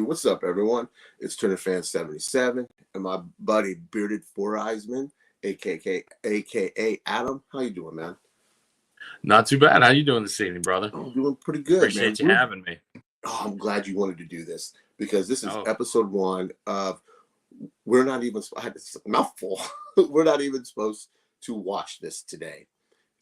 What's up, everyone? It's Turner Fan 77 and my buddy Bearded Four Eyesman, aka Adam. How you doing, man? Not too bad. How you doing this evening, brother? I'm doing pretty good, Appreciate man. you having me. Oh, I'm glad you wanted to do this because this is episode 1 of we're not even I had this mouthful. We're not even supposed to watch this today.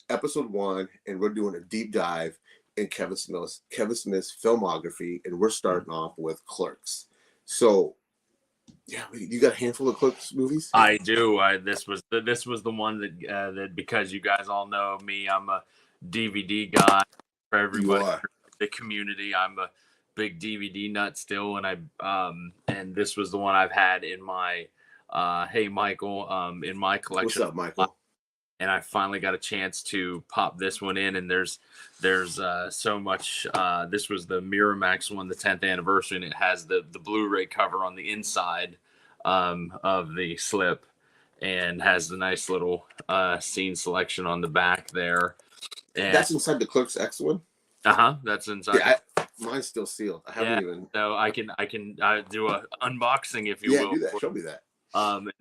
Episode 1, and we're doing a deep dive in Kevin Smith's filmography, and we're starting off with Clerks. So, yeah, you got a handful of Clerks movies? I do. This was the one that because you guys all know me, I'm a DVD guy for everybody in the community. I'm a big DVD nut still, and this was the one I've had in my hey Michael in my collection. What's up, Michael? And I finally got a chance to pop this one in, and there's so much. This was the Miramax one, the 10th anniversary, and it has the Blu-ray cover on the inside of the slip, and has the nice little scene selection on the back there. And that's inside the Clerks X one. That's inside. Yeah, mine's still sealed. I haven't even. So I can do a unboxing if you will. Yeah, do that. Show me that.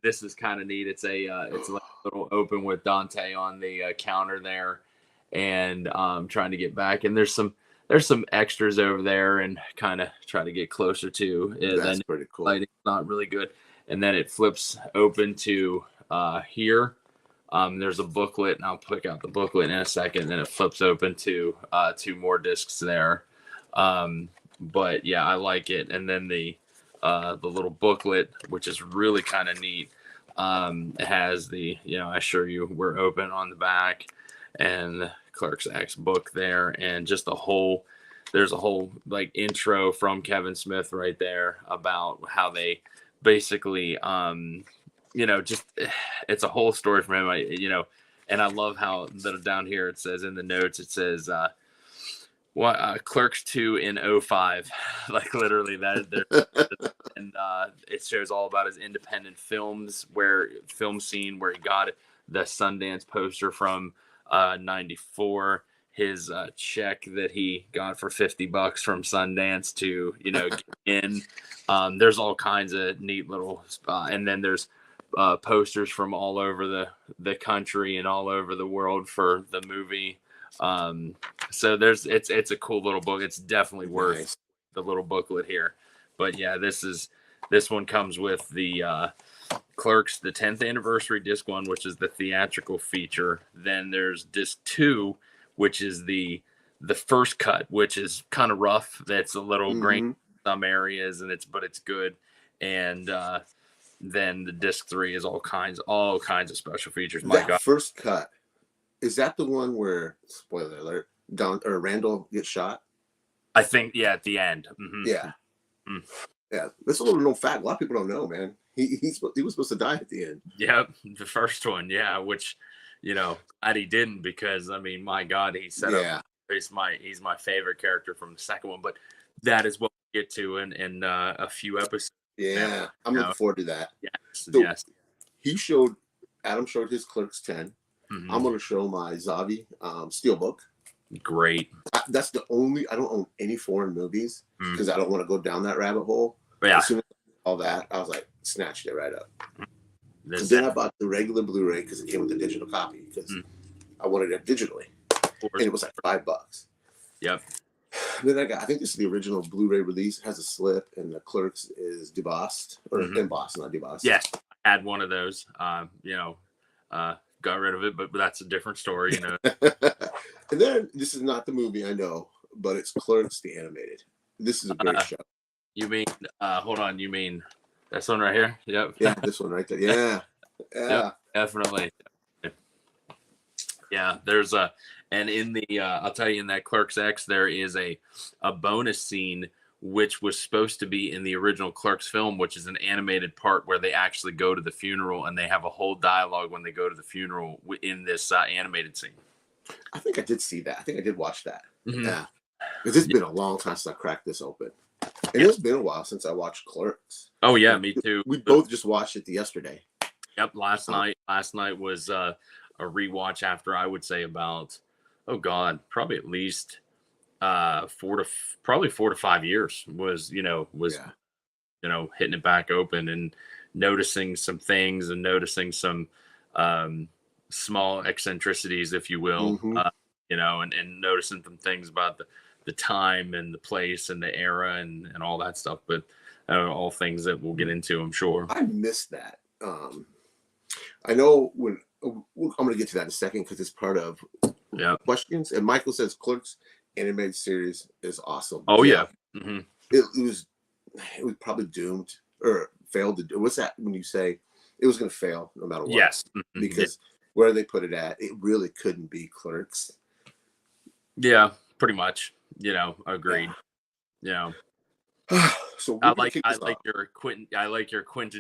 This is kind of neat. It's it's like a little open with Dante on the counter there, and trying to get back. And there's some extras over there, and kind of try to get closer to. That's pretty cool. Lighting's not really good, and then it flips open to here. There's a booklet, and I'll pick out the booklet in a second. And then it flips open to 2 more discs there. But yeah, I like it. And then the little booklet, which is really kind of neat. It has the, I assure you we're open on the back, and the Clerks X book there, and just there's a whole like intro from Kevin Smith right there about how they basically, just it's a whole story from him, and I love how that down here it says in the notes, it says, Clerks 2 in 05, like literally that. And it shows all about his independent film scene where he got the Sundance poster from 94, his check that he got for $50 from Sundance to get in. There's all kinds of neat little and then there's posters from all over the country and all over the world for the movie. So it's a cool little book. It's definitely worth the little booklet here. But yeah, this one comes with the Clerks, the 10th anniversary disc 1, which is the theatrical feature. Then there's disc 2, which is the first cut, which is kind of rough. That's a little grain in some areas, but it's good. And then the disc 3 is all kinds of special features. God, first cut. Is that the one where, spoiler alert, Randall gets shot? I think, at the end. Mm-hmm. Yeah. Mm. Yeah. That's a little known fact. A lot of people don't know, man. He was supposed to die at the end. Yep. The first one, which, glad he didn't, because, I mean, my God, he set up. He's my favorite character from the second one, but that is what we get to in a few episodes. Yeah. I'm looking forward to that. Yes. So Adam showed his Clerks 10. Mm-hmm. I'm going to show my Zavi Steelbook. Great. That's the only. I don't own any foreign movies because I don't want to go down that rabbit hole. Yeah. As soon as all that, I was like, snatched it right up. Then I bought the regular Blu-ray because it came with the digital copy because I wanted it digitally, and it was like $5. Yep. Then I think this is the original Blu-ray release. It has a slip, and the Clerks is debossed or embossed, not debossed. Yes, I had one of those. Got rid of it, but that's a different story, And then this is not the movie, I know, but it's Clerks the animated. This is a great show. You mean hold on, you mean this one right here? Yep. Yeah, this one right there. Yeah. Yep, definitely. Yeah, there's and in the I'll tell you, in that Clerks X there is a bonus scene which was supposed to be in the original Clerks film, which is an animated part where they actually go to the funeral and they have a whole dialogue when they go to the funeral in this animated scene. I think I did see that. I think I did watch that. Mm-hmm. Yeah. Because it's been a long time since I cracked this open. And it's been a while since I watched Clerks. Oh, yeah, me too. We both just watched it yesterday. Yep, last night. Last night was a rewatch after, I would say, about, probably at least 4 to 5 years was hitting it back open and noticing some things and noticing some small eccentricities, if you will, Mm-hmm. and noticing some things about the time and the place and the era and all that stuff. But all things that we'll get into, I'm sure. I missed that. I know when I'm going to get to that in a second because it's part of questions. And Michael says Clerks animated series is awesome. Oh yeah. Mm-hmm. It was probably doomed or failed to do. What's that when you say it was going to fail no matter what? Yes. Mm-hmm. Because where they put it at, it really couldn't be Clerks. Yeah, pretty much. Agreed. Yeah. So I like your Quentin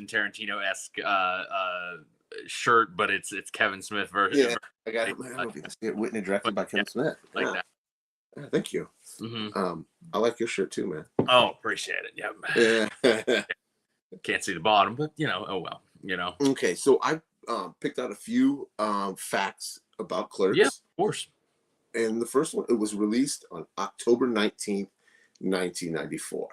Tarantino-esque shirt, but it's Kevin Smith version. Yeah, I got it. Whitney directed by Kevin Smith. Like that. Yeah, thank you. Mm-hmm. I like your shirt too, man. Oh, appreciate it. Yeah. Can't see the bottom, but oh well. Okay, so I picked out a few facts about Clerks. Yeah, of course. And the first one, it was released on October 19th, 1994.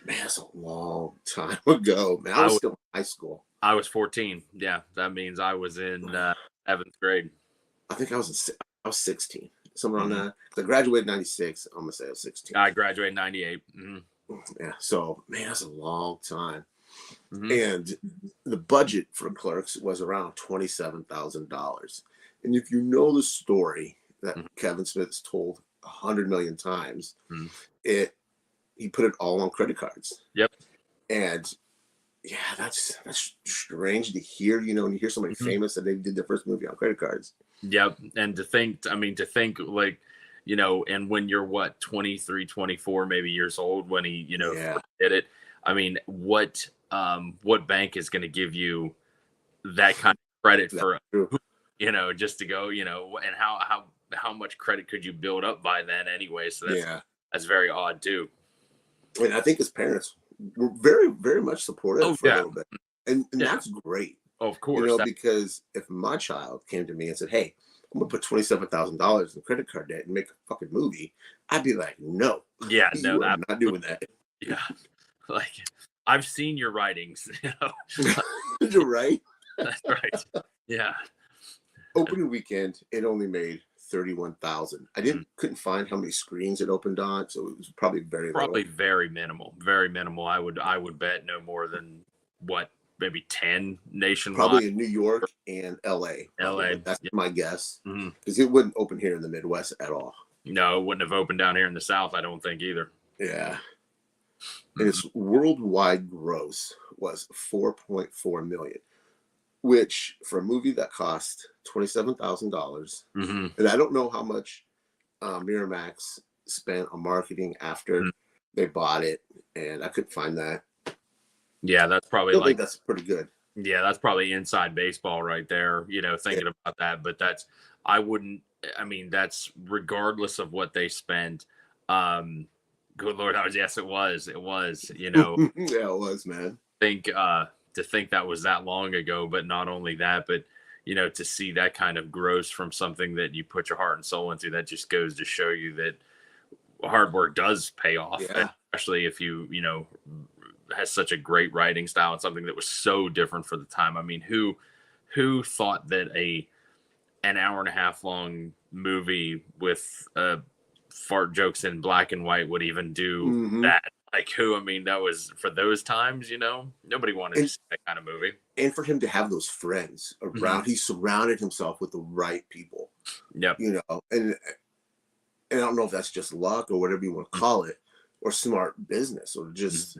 Man, that's a long time ago. Man, I was still in high school. I was 14. Yeah, that means I was in 7th grade. I think I was 16, somewhere on that. I graduated in 96. I'm gonna say I was 16. I graduated in 98. Mm-hmm. Yeah, so man, that's a long time. Mm-hmm. And the budget for Clerks was around $27,000. And if you know the story that Kevin Smith's told 100 million times, he put it all on credit cards. Yep. And yeah, that's strange to hear, when you hear somebody famous that they did their first movie on credit cards. Yep. And to think like, and when you're 23, 24, maybe years old when he, did it. I mean, what bank is going to give you that kind of credit for, just to go, and how much credit could you build up by then anyway? So that's very odd too. And I think his parents were very, very much supportive for a little bit. And that's great. Of course. Because if my child came to me and said, hey, I'm going to put $27,000 in credit card debt and make a fucking movie, I'd be like, no. Yeah, no, I'm not doing that. Yeah. Like, I've seen your writings. You're right. That's right. Yeah. Opening weekend, it only made 31,000. I couldn't find how many screens it opened on, so it was probably very minimal. Very minimal. I would bet no more than maybe 10 nationwide. Probably in New York and LA. That's my guess. Because it wouldn't open here in the Midwest at all. No, it wouldn't have opened down here in the South, I don't think either. Yeah. And its worldwide gross was $4.4 million. Which for a movie that cost $27,000, and I don't know how much Miramax spent on marketing after they bought it, and I couldn't find that. Yeah, that's probably I think that's pretty good. Yeah, that's probably inside baseball right there. Thinking about that, but that's regardless of what they spent. Good Lord, it was. Yeah, it was, man. To think that was that long ago, but not only that, but to see that kind of gross from something that you put your heart and soul into, that just goes to show you that hard work does pay off, especially if you has such a great writing style and something that was so different for the time. I mean, who thought that an hour and a half long movie with fart jokes in black and white would even do that? Like who? I mean, that was for those times, nobody wanted to see that kind of movie. And for him to have those friends around, he surrounded himself with the right people. Yep. And I don't know if that's just luck or whatever you want to call it, or smart business, or just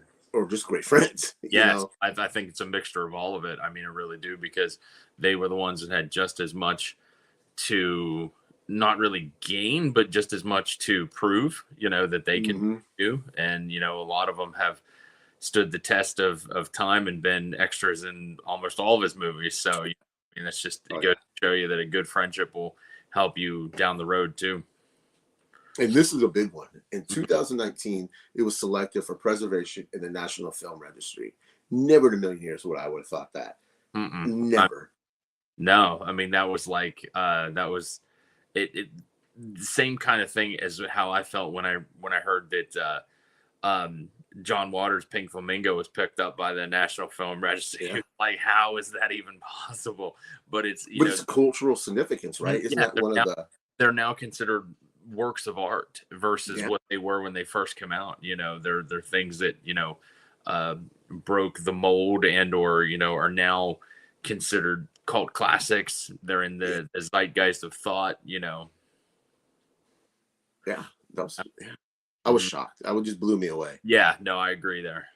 great friends. Yes, I think it's a mixture of all of it. I mean, I really do, because they were the ones that had just as much to not really gain, but just as much to prove, that they can do. And, a lot of them have stood the test of time and been extras in almost all of his movies. So, that's just to show you that a good friendship will help you down the road too. And this is a big one. In 2019, it was selected for preservation in the National Film Registry. Never in a million years would I would have thought that. Never. No, I mean, that was like, that was it same kind of thing as how I felt when I heard that John Waters' Pink Flamingo was picked up by the National Film Registry. Yeah. Like, how is that even possible? But it's, But it's cultural significance, right? Isn't yeah, that one of the they're now considered works of art versus yeah what they were when they first came out. They're things that broke the mold and or are now considered cult classics. They're in the zeitgeist of thought. yeah that was yeah. I was Mhm. shocked. I would just blew me away. Yeah, no, I agree there.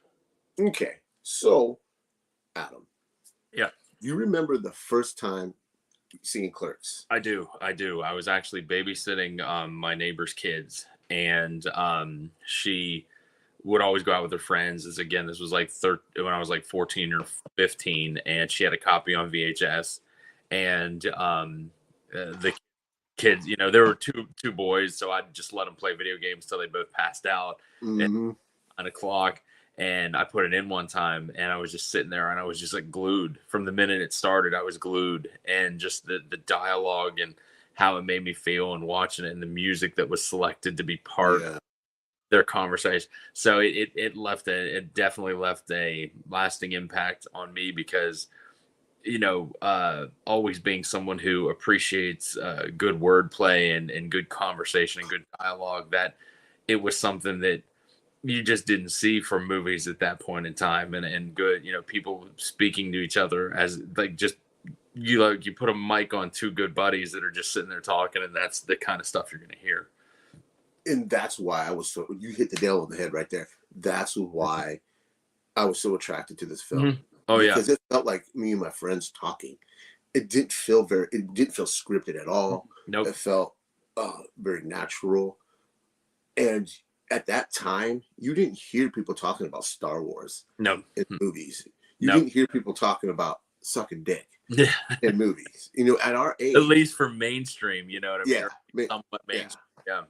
Okay, so Adam, Yeah, you remember the first time seeing Clerks? I do. I was actually babysitting my neighbor's kids, and she would always go out with her friends. This was like when I was like 14 or 15, and she had a copy on VHS. And the kids, there were two boys, so I'd just let them play video games till they both passed out at Mm-hmm. 9 o'clock. And I put it in one time, and I was just sitting there, and I was just like glued from the minute it started. I was glued, and just the dialogue and how it made me feel, and watching it, and the music that was selected to be part of Yeah. their conversation. So it definitely left a lasting impact on me because always being someone who appreciates good wordplay and good conversation and good dialogue, that it was something that you just didn't see from movies at that point in time, and good, people speaking to each other as like just you put a mic on two good buddies that are just sitting there talking, and that's the kind of stuff you're going to hear. And that's why I was so, you hit the nail on the head right there. That's why I was so attracted to this film. Mm-hmm. Oh yeah, because it felt like me and my friends talking. It didn't feel scripted at all. nope. It felt very natural. And at that time, you didn't hear people talking about Star Wars No. in movies. You Nope. didn't hear people talking about sucking dick Yeah. in movies. At our age, At least for mainstream, you know what I mean? Yeah, somewhat mainstream. Yeah.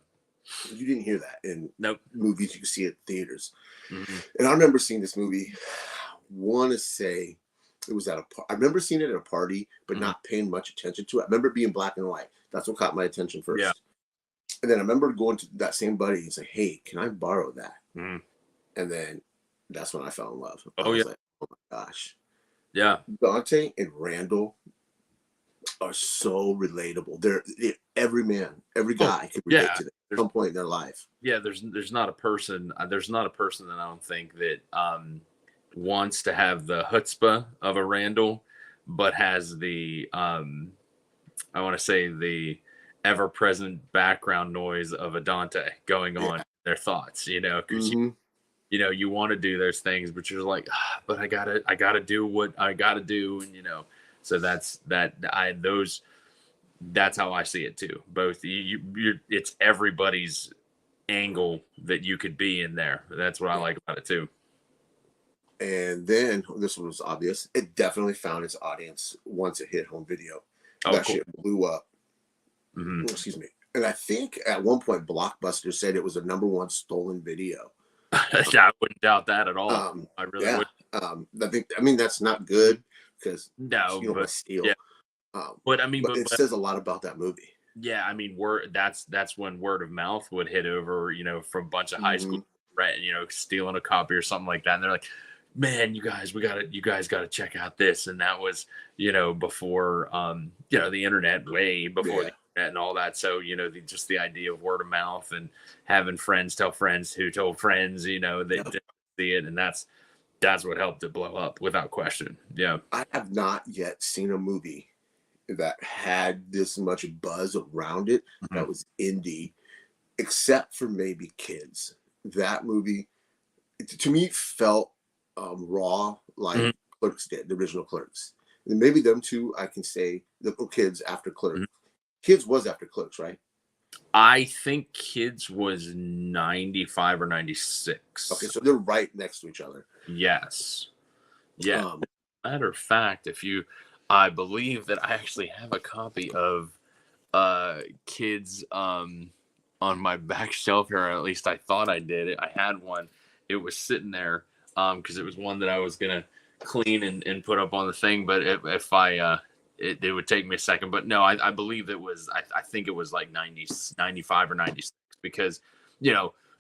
You didn't hear that in Nope. movies you could see at theaters. Mm-hmm. And I remember seeing this movie. Want to say it was I remember seeing it at a party, but Mm-hmm. not paying much attention to it. I remember being black and white. That's what caught my attention first. Yeah. And then I remember going to that same buddy and say, "Hey, can I borrow that?" Mm-hmm. And then that's when I fell in love. I Oh was yeah. like, "Oh my gosh." Yeah. Dante and Randall are so relatable. Every guy can relate to them at some point in their life. Yeah, there's not a person that I don't think that wants to have the chutzpah of a Randall, but has the I want to say the ever-present background noise of a Dante going on in their thoughts, because Mm-hmm. you want to do those things, but you're like, but I gotta do what I gotta do, and so that's how I see it too. Both it's everybody's angle that you could be in there. That's what I like about it too. And then this was obvious. It definitely found its audience once it hit home video. That Cool. shit blew up. Mm-hmm. Excuse me. And I think at one point Blockbuster said it was a #1 stolen video. I wouldn't doubt that at all. I really would. I mean that's not good because No, you don't want to steal. Yeah. But it says a lot about that movie. Yeah, I mean, that's when word of mouth would hit over, from a bunch of high school, right? Stealing a copy or something like that, and they're like, "Man, you guys gotta check out this." And that was, before, the internet, way before the internet and all that. So, just the idea of word of mouth and having friends tell friends who told friends, they didn't see it, and that's what helped it blow up without question. Yeah, I have not yet seen a movie that had this much buzz around it that was indie, except for maybe Kids. That movie, to me, felt raw, like Clerks did, the original Clerks. And maybe them two, I can say, the Kids after Clerks. Kids was after Clerks, right? I think Kids was 95 or 96. Okay, so they're right next to each other. Yes. Yeah. Matter of fact, I believe that I actually have a copy of Kids on my back shelf here, or at least I thought I did. I had one. It was sitting there because it was one that I was gonna clean and put up on the thing, but if I it would take me a second. But no, I believe it was I think it was like 95 or 96, because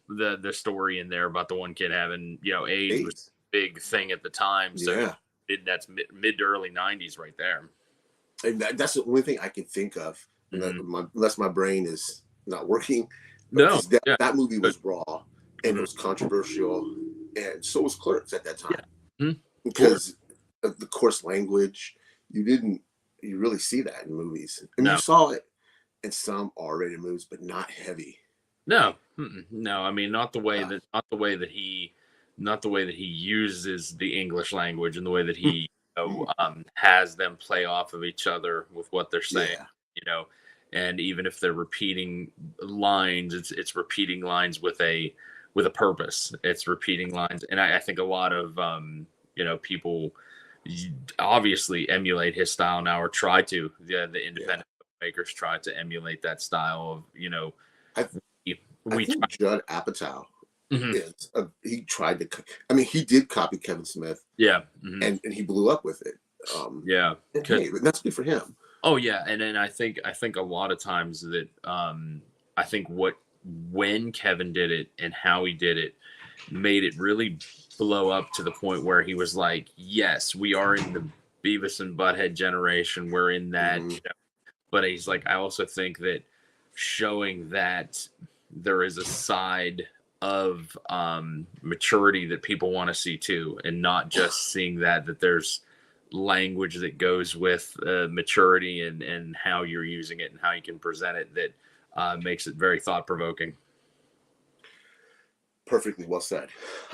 the story in there about the one kid having, AIDS was AIDS. a big thing at the time. So Yeah. that's mid to early 90s right there. And that's the only thing I can think of, unless my brain is not working, No, because yeah, that movie good. was raw and it was controversial, and so was Clerks at that Yeah, time, of course. because of the coarse language. You really see that in movies. I mean, No, you saw it in some R-rated movies, but not heavy. no, no. I mean, not the way that he uses the English language and the way that he has them play off of each other with what they're saying. Yeah. You know, and even if they're repeating lines, it's repeating lines with a purpose. It's repeating lines, and I think a lot of people obviously emulate his style now, or try to. The independent makers try to emulate that style of I I we think try. Judd Apatow Mhm. is he tried to. I mean, he did copy Kevin Smith, Yeah. and he blew up with it. Yeah. And hey, that's good for him. Oh yeah, and then I think a lot of times that I think when Kevin did it and how he did it made it really blow up to the point where he was like, yes, we are in the Beavis and Butthead generation. We're in that, Mhm. but he's like, I also think that showing that there is a side of maturity that people want to see too, and not just seeing that there's language that goes with maturity and how you're using it and how you can present it that makes it very thought provoking. Perfectly well said.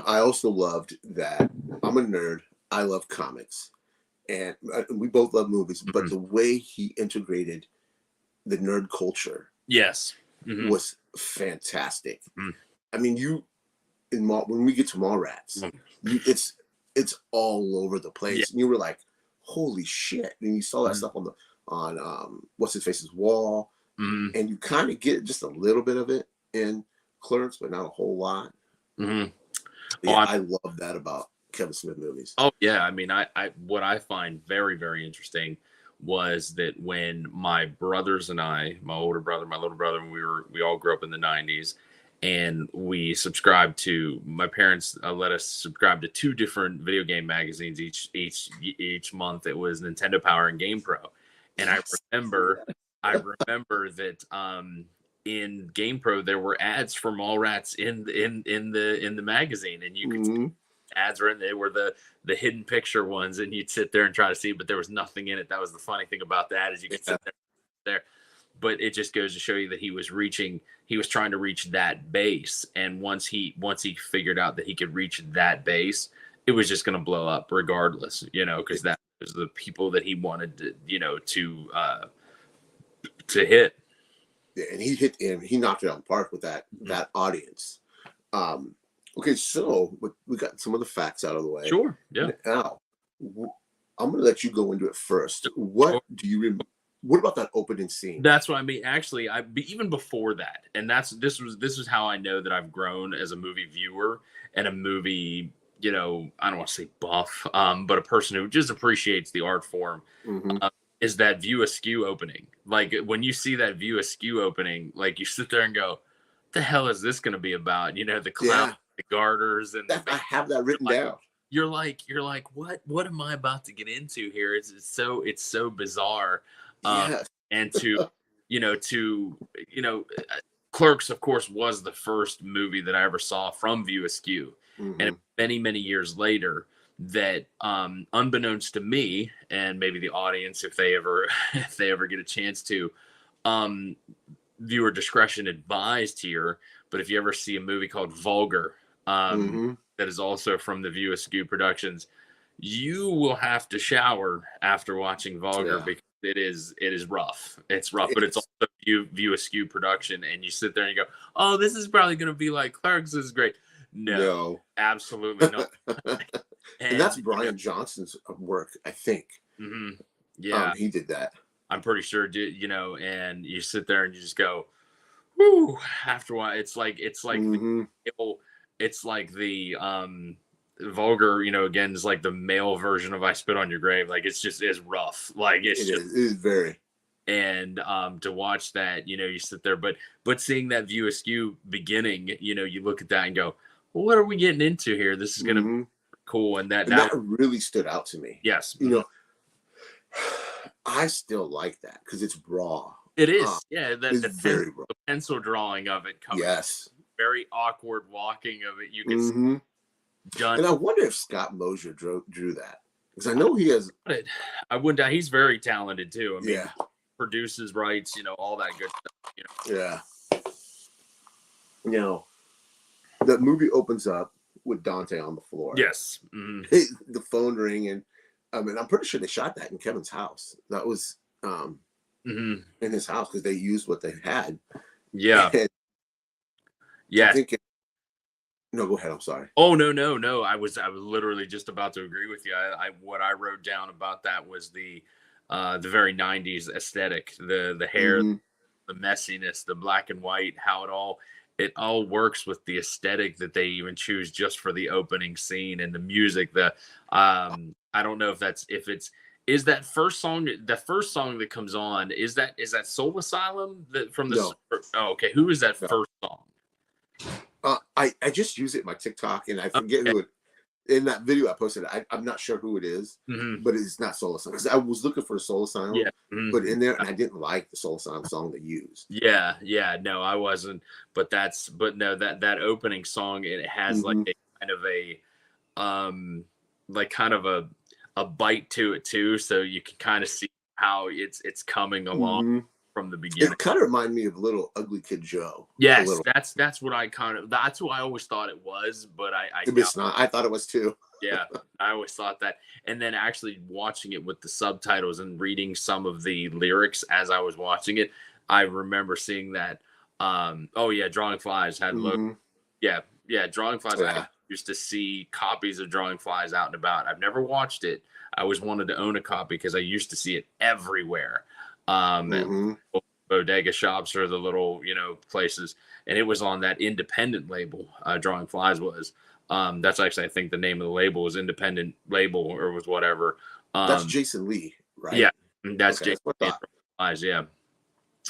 I also loved that. I'm a nerd. I love comics, and we both love movies. But Mhm. the way he integrated the nerd culture Yes. Mhm. was fantastic. Mhm. I mean, when we get to Mallrats, Mhm. it's all over the Yeah. place, and you were like, "Holy shit!" And you saw that Mhm. stuff on what's his face's wall, Mhm. and you kind of get just a little bit of it in Clerks, but not a whole lot. Mhm. Oh, Yeah, I love that about Kevin Smith movies. oh yeah. I mean, I what I find very, very interesting was that when my brothers and I, my older brother, my little brother, we all grew up in the '90s, and we subscribed to my parents let us subscribe to two different video game magazines each month. It was Nintendo Power and Game Pro, and Yes. I remember that in Game Pro there were ads for Mallrats in the magazine, and you could Mhm. ads were in. They were the hidden picture ones, and you'd sit there and try to see, but there was nothing in it. That was the funny thing about that, is you could Yeah. sit there. But it just goes to show you that he was trying to reach that base, and once he figured out that he could reach that base, it was just going to blow up regardless, because that was the people that he wanted to to hit. Yeah, and he knocked it out of the park with Mhm. that audience. Um, okay, so we got some of the facts out of the way. Sure, yeah. Now, I'm going to let you go into it first. Sure. What do you What about that opening scene? That's what I mean. Actually, even before that, and this was how I know that I've grown as a movie viewer and a movie, I don't want to say buff, but a person who just appreciates the art form. Hmm. uh, is that View Askew opening? Like when you see that View Askew opening, like you sit there and go, "The hell is this going to be about?" The clown, Yeah, the garters, and the I have that written like, down. you're like, what am I about to get into here? It's so bizarre. um Yes. and to Clerks, of course, was the first movie that I ever saw from View Askew, and it Hmm. was many, many years later that, unbeknownst to me and maybe the audience, if they ever if they ever get a chance to, um viewer discretion advised here, but if you ever see a movie called Vulgar, um Hmm. that is also from the View Askew Productions, you will have to shower after watching Vulgar, Yeah. because it is rough. It's rough, but it's It's also View Askew production, and you sit there and you go, "Oh, this is probably going to be like Clerks. This is great." No, no. absolutely not. And that's And Brian Johnson's work, I think. mhm, yeah, He did that. I'm pretty sure. And you sit there and you just go, "Whoo!" After a while, Hmm. it's like the Vulgar, again, is like the male version of I Spit on Your Grave. Like it's just is rough. Like it's It just is. It is very. and to watch that, you sit there, but seeing that View Askew beginning, you look at that and go, well, what are we getting into here? This is gonna be cool. And and that really stood out to me. Yes. I still like that because it's raw. It is. Yeah, it's very raw. The pencil drawing of it coming. Yes. Very awkward walking of it. You can see done. And I wonder if Scott Mosier drew that, because I know he has. I wouldn't doubt he's very talented too. I mean, yeah. Produces, writes, all that good stuff. Yeah. The movie opens up with Dante on the floor. Yes. The phone ring, and I'm pretty sure they shot that in Kevin's house. That was in his house because they used what they had. Yeah. Yeah. No, go ahead. I'm sorry. Oh, no. I was literally just about to agree with you. What I wrote down about that was the very 90s aesthetic, the hair, the messiness, the black and white, how it all works with the aesthetic that they even choose just for the opening scene, and the music. I don't know is that first song, the first song that comes on, is that Soul Asylum from the No. Oh, okay. Who is that first song? I just use it in my TikTok, and I forget who it. In that video I posted, I'm not sure who it is, but it's not Soul Asylum, because I was looking for a Soul Asylum, but in there, and I didn't like the Soul Asylum song they used. Yeah, no, I wasn't, but that opening song, it has like a kind of a bite to it too, so you can kind of see how it's coming along from the beginning. It kind of reminded me of Little Ugly Kid Joe. Yes, that's what that's what I always thought it was, but it's not. I thought it was too. Yeah, I always thought that. And then actually watching it with the subtitles and reading some of the lyrics as I was watching it, I remember seeing that. Drawing Flies had Drawing Flies. Yeah. I used to see copies of Drawing Flies out and about. I've never watched it. I always wanted to own a copy because I used to see it everywhere. Bodega shops or the little, places. And it was on that independent label, Drawing Flies was. That's actually, I think the name of the label was Independent Label, or was whatever. That's Jason Lee, right? Yeah, that's Jason Lee. Flies, yeah.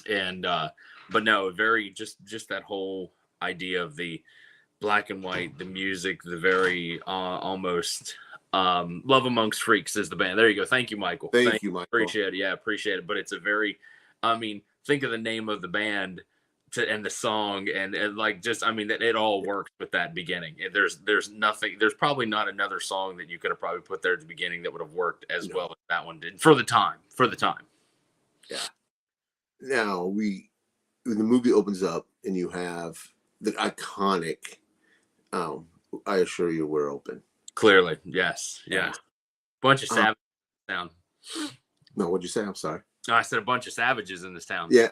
And but no, very just that whole idea of the black and white, the music, the very almost Love Amongst Freaks is the band. There you go. Thank you, Michael. Thank you, Michael. Appreciate it. Yeah, appreciate it. But it's a very, think of the name of the band and the song, and that it all works with that beginning. There's nothing. There's probably not another song that you could have probably put there at the beginning that would have worked as well as that one did for the time. Yeah. Now the movie opens up and you have the iconic, I assure you we're open. Clearly, yes. Yeah. Bunch of savages in this town. No, what'd you say? I'm sorry. No, I said a bunch of savages in this town. Yeah.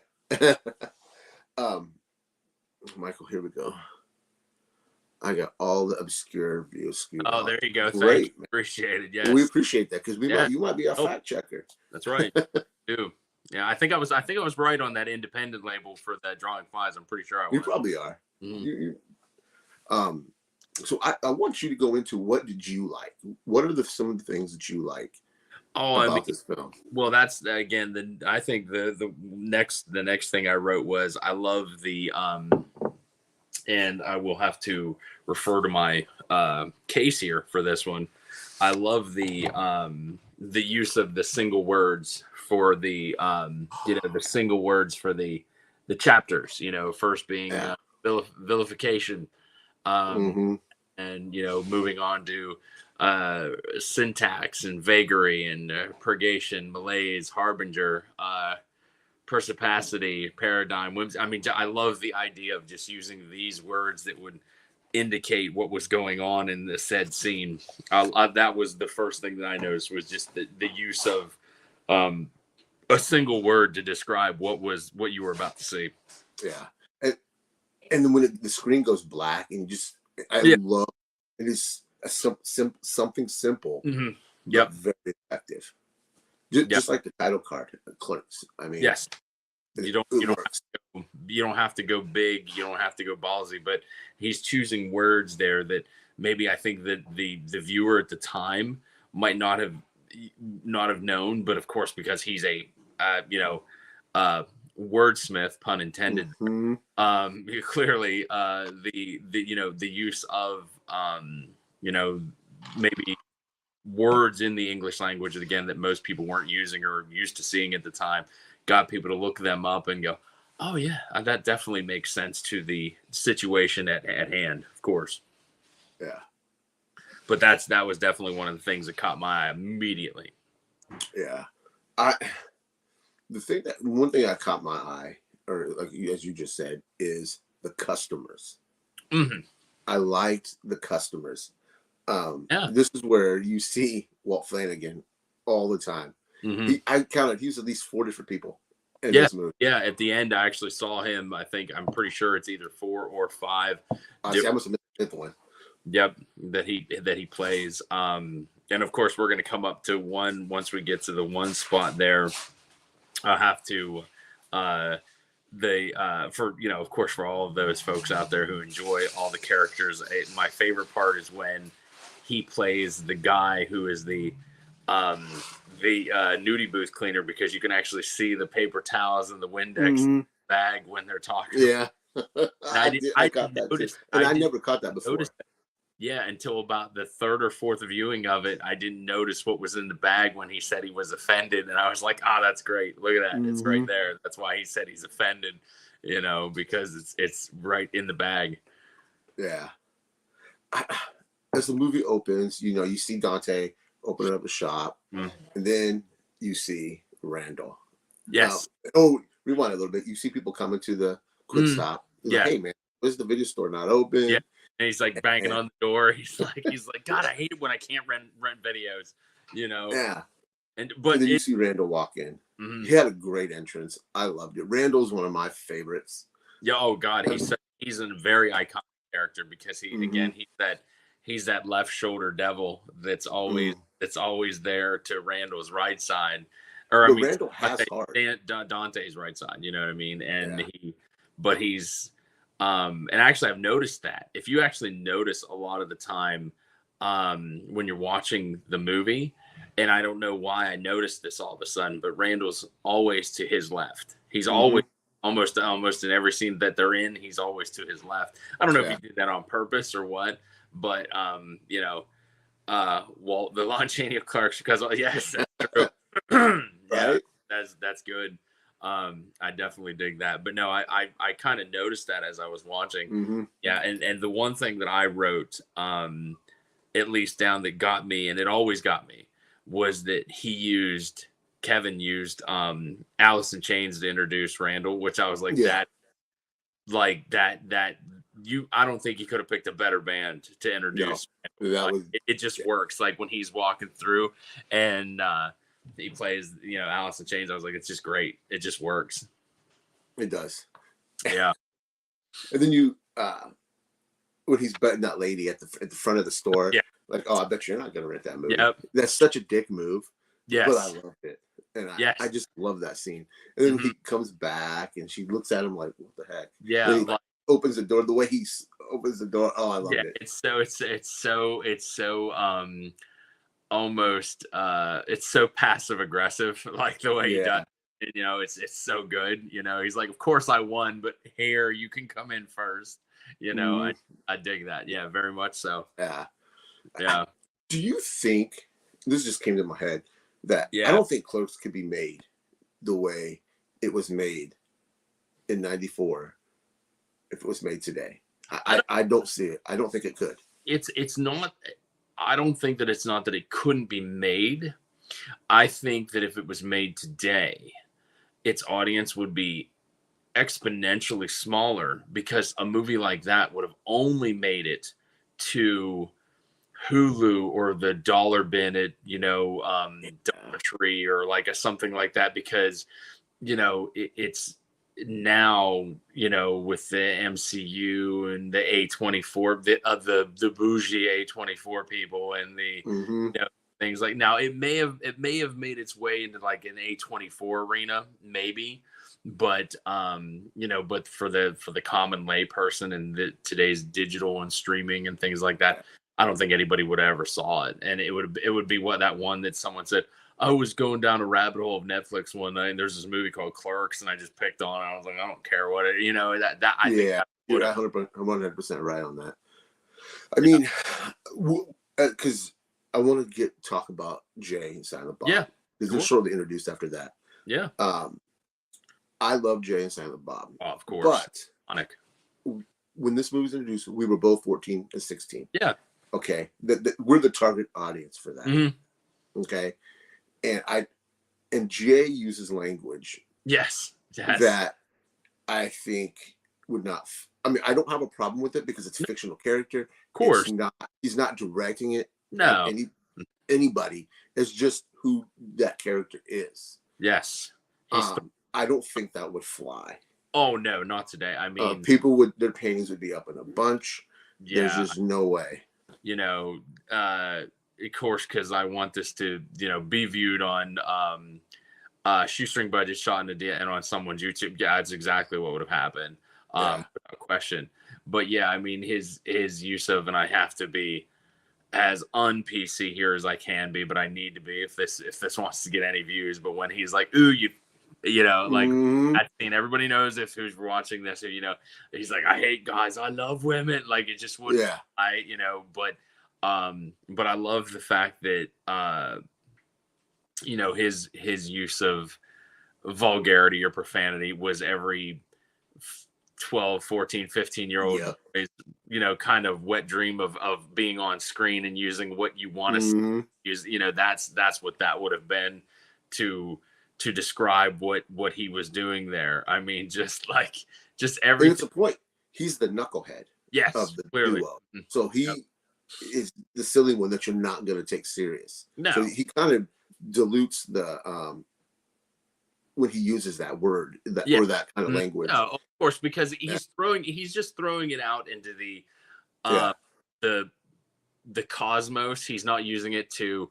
Michael, here we go. I got all the obscure views. Oh, there you go. Great, Thank you. Appreciate it. Yes. We appreciate that, because you might be our fact checker. That's right. Dude. Yeah, I think I was right on that independent label for that Drawing Flies. I'm pretty sure I was. You probably are. So I want you to go into, what did you like? What are some of the things that you like about this film? Well, that's again I think the next thing I wrote was, I love the and I will have to refer to my case here for this one. I love the use of the single words for the the single words for the chapters. First being vilification, and moving on to syntax and vagary and purgation, malaise, harbinger, perspicacity, paradigm, whims. I mean, I love the idea of just using these words that would indicate what was going on in the said scene. That was the first thing that I noticed, was just the use of a single word to describe what you were about to see. Yeah, and then when the screen goes black, and love it is something simple, very effective. Just like the title card, Clerks. I mean, yes, you don't have to go big, you don't have to go ballsy, but he's choosing words there that maybe I think that the viewer at the time might not have known, but of course, because he's a wordsmith, pun intended. Mm-hmm. Clearly, the use of maybe words in the English language again that most people weren't using or used to seeing at the time got people to look them up and go, oh yeah, that definitely makes sense to the situation at hand, of course. Yeah. But that was definitely one of the things that caught my eye immediately. Yeah. One thing that caught my eye, or like as you just said, is the customers. Mm-hmm. I liked the customers. Yeah. This is where you see Walt Flanagan all the time. Mm-hmm. I counted, he was at least 4 different people in Yeah. this movie. Yeah. At the end, I actually saw him. I'm pretty sure it's either 4 or 5. I must have missed the 5th one. Yep, that he plays. And of course, we're going to come up to one once we get to the one spot there. I'll have to, of course, for all of those folks out there who enjoy all the characters, my favorite part is when he plays the guy who is the nudie booth cleaner, because you can actually see the paper towels and the Windex bag when they're talking. Yeah. I got that notice, too. And I never caught that before. Yeah, until about the 3rd or 4th viewing of it, I didn't notice what was in the bag when he said he was offended, and I was like, "Oh, that's great! Look at that! It's right there. That's why he said he's offended, because it's right in the bag." Yeah. As the movie opens, you see Dante opening up a shop, and then you see Randall. Yes. Rewind a little bit. You see people coming to the quick stop. Yeah. Like, hey man, where's the video store not open? Yeah. And he's like banging on the door. He's like, God, I hate it when I can't rent videos, Yeah. And then you see Randall walk in. Mm-hmm. He had a great entrance. I loved it. Randall's one of my favorites. Yeah. Oh God, he's a very iconic character, because he's that left shoulder devil that's always there to Randall's right side, Randall has heart. Dante's right side. You know what I mean? And he's. And actually, I've noticed that if you actually notice a lot of the time when you're watching the movie, and I don't know why I noticed this all of a sudden, but Randall's always to his left. He's always almost in every scene that they're in. He's always to his left. I don't know if he did that on purpose or what, but Walt, the Lon Chaney of Clerks, because yes, that's true. Yeah, that's good. I definitely dig that, but no, I kind of noticed that as I was watching. Yeah. And the one thing that I wrote, at least down, that got me, and it always got me, was that Kevin used, Alice in Chains to introduce Randall, which I was like, I don't think you could have picked a better band to introduce. No, it just works. Like when he's walking through and, he plays, Alice in Chains. I was like, it's just great. It just works. It does. Yeah. And then when he's betting that lady at the front of the store, like, oh, I bet you're not going to rent that movie. Yep. That's such a dick move. Yes. But I loved it. And I just love that scene. And then he comes back and she looks at him like, what the heck? Yeah. He opens the door. The way he opens the door. Oh, I love it. It's so almost it's so passive aggressive, like the way he does it, it's so good. He's like, of course I won, but here, you can come in first. I dig that. Yeah, very much so. Yeah. Do you think, this just came to my head, that I don't think Clerks could be made the way it was made in '94 if it was made today? I don't see it. I don't think it could. It's not. I don't think that it's not that it couldn't be made. I think that if it was made today, its audience would be exponentially smaller, because a movie like that would have only made it to Hulu or the dollar bin at, Dollar Tree or like something like that, because, it's now, with the MCU and the A24, the bougie A24 people and the things like, now it may have made its way into like an A24 arena, maybe, but but for the common lay person and today's digital and streaming and things like that, I don't think anybody would have ever saw it. And it would be that one that someone said, I was going down a rabbit hole of Netflix one night, and there's this movie called Clerks, and I just picked on it. I was like, I don't care what it, that I think Yeah, that you're would have. 100% right on that. I mean, because I want to talk about Jay and Silent Bob. Yeah, because cool. they're shortly introduced after that. Yeah. I love Jay and Silent Bob. Oh, of course. But Iconic. when this movie was introduced, we were both 14 and 16. Yeah. Okay. We're the target audience for that. Mm-hmm. Okay. And Jay uses language. Yes. That I think would not. I mean, I don't have a problem with it because it's a fictional character. Of course. He's not directing it. No. Anybody. It's just who that character is. Yes. I don't think that would fly. Oh no, not today. I mean, people their paintings would be up in a bunch. Yeah. There's just no way. Of course, because I want this to, be viewed on shoestring budget shot in a day and on someone's YouTube. Yeah, that's exactly what would have happened. Without question. But yeah, I mean, his use of, and I have to be as un-PC here as I can be, but I need to be if this wants to get any views. But when he's like, ooh, like that scene, everybody knows if who's watching this, he's like, I hate guys, I love women. Like it just wouldn't, but I love the fact that, his use of vulgarity or profanity was every 12, 14, 15-year-old, kind of wet dream of being on screen and using what you want to use. That's what that would have been to describe what he was doing there. I mean, just everything. It's a point. He's the knucklehead of the duo. So he is the silly one that you're not going to take serious. No. So he kind of dilutes the when he uses that word or that kind of language. No, of course, because he's just throwing it out into the cosmos. He's not using it to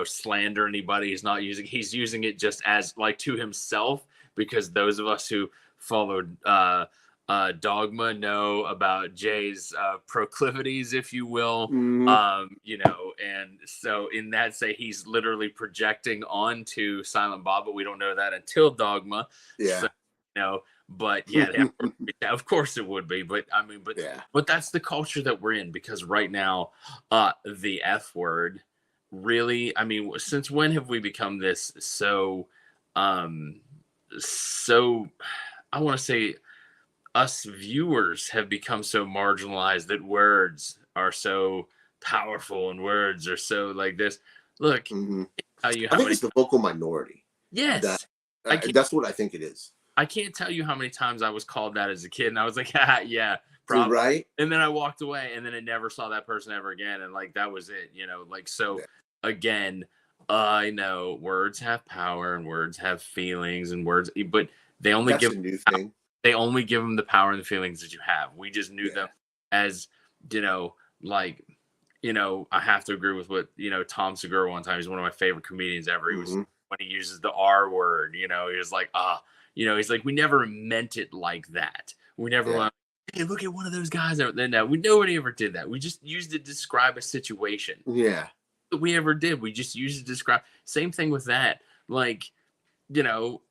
slander anybody. He's using it just as like to himself, because those of us who followed Dogma know about Jay's proclivities, if you will. And so in that say he's literally projecting onto Silent Bob, but we don't know that until Dogma. But of course it would be. But I mean, but that's the culture that we're in, because right now, the F word really, I mean, since when have we become this so I want to say us viewers have become so marginalized that words are so powerful and words are so like this. Look, I think it's the vocal minority. Yes. That's what I think it is. I can't tell you how many times I was called that as a kid, and I was like, yeah, probably. Right. And then I walked away, and then I never saw that person ever again. And like, that was it, again, I know words have power and words have feelings and words, but they only give a new thing. They only give them the power and the feelings that you have. We just knew them as, I have to agree with what, Tom Segura one time, he's one of my favorite comedians ever. He was, when he uses the R word, he was like, he's like, we never meant it like that. We never went, hey, look at one of those guys out there. No, nobody ever did that. We just used it to describe a situation. Yeah. We ever did. We just used it to describe. Same thing with that. Like,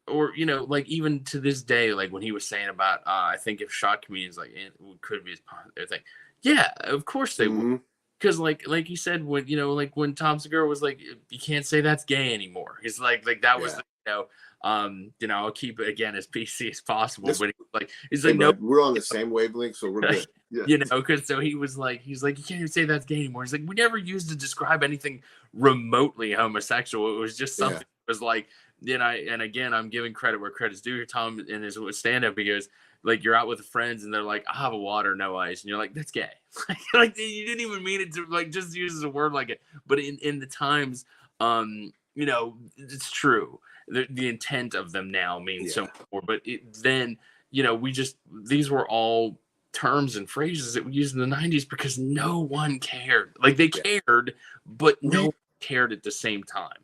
like even to this day, like when he was saying about, I think if shot comedians like it could be his thing. Yeah, of course they would. Because like you said, when like when Tom Segura was like, you can't say that's gay anymore. He's like that was I'll keep it again as PC as possible. But he's like, no, we're on the same wavelength, so we're good. Yeah. Because so he's like, you can't even say that's gay anymore. He's like, we never used to describe anything remotely homosexual. It was just something. It was like, and again, I'm giving credit where credit's due. Tom in his stand-up, he goes, like, you're out with friends and they're like, I have a water, no ice, and you're like, that's gay. Like you didn't even mean it to like just use a word like it. But in the times, it's true. The intent of them now means so much more. But then these were all terms and phrases that we used in the 90s because no one cared. Like they cared, but no one cared at the same time.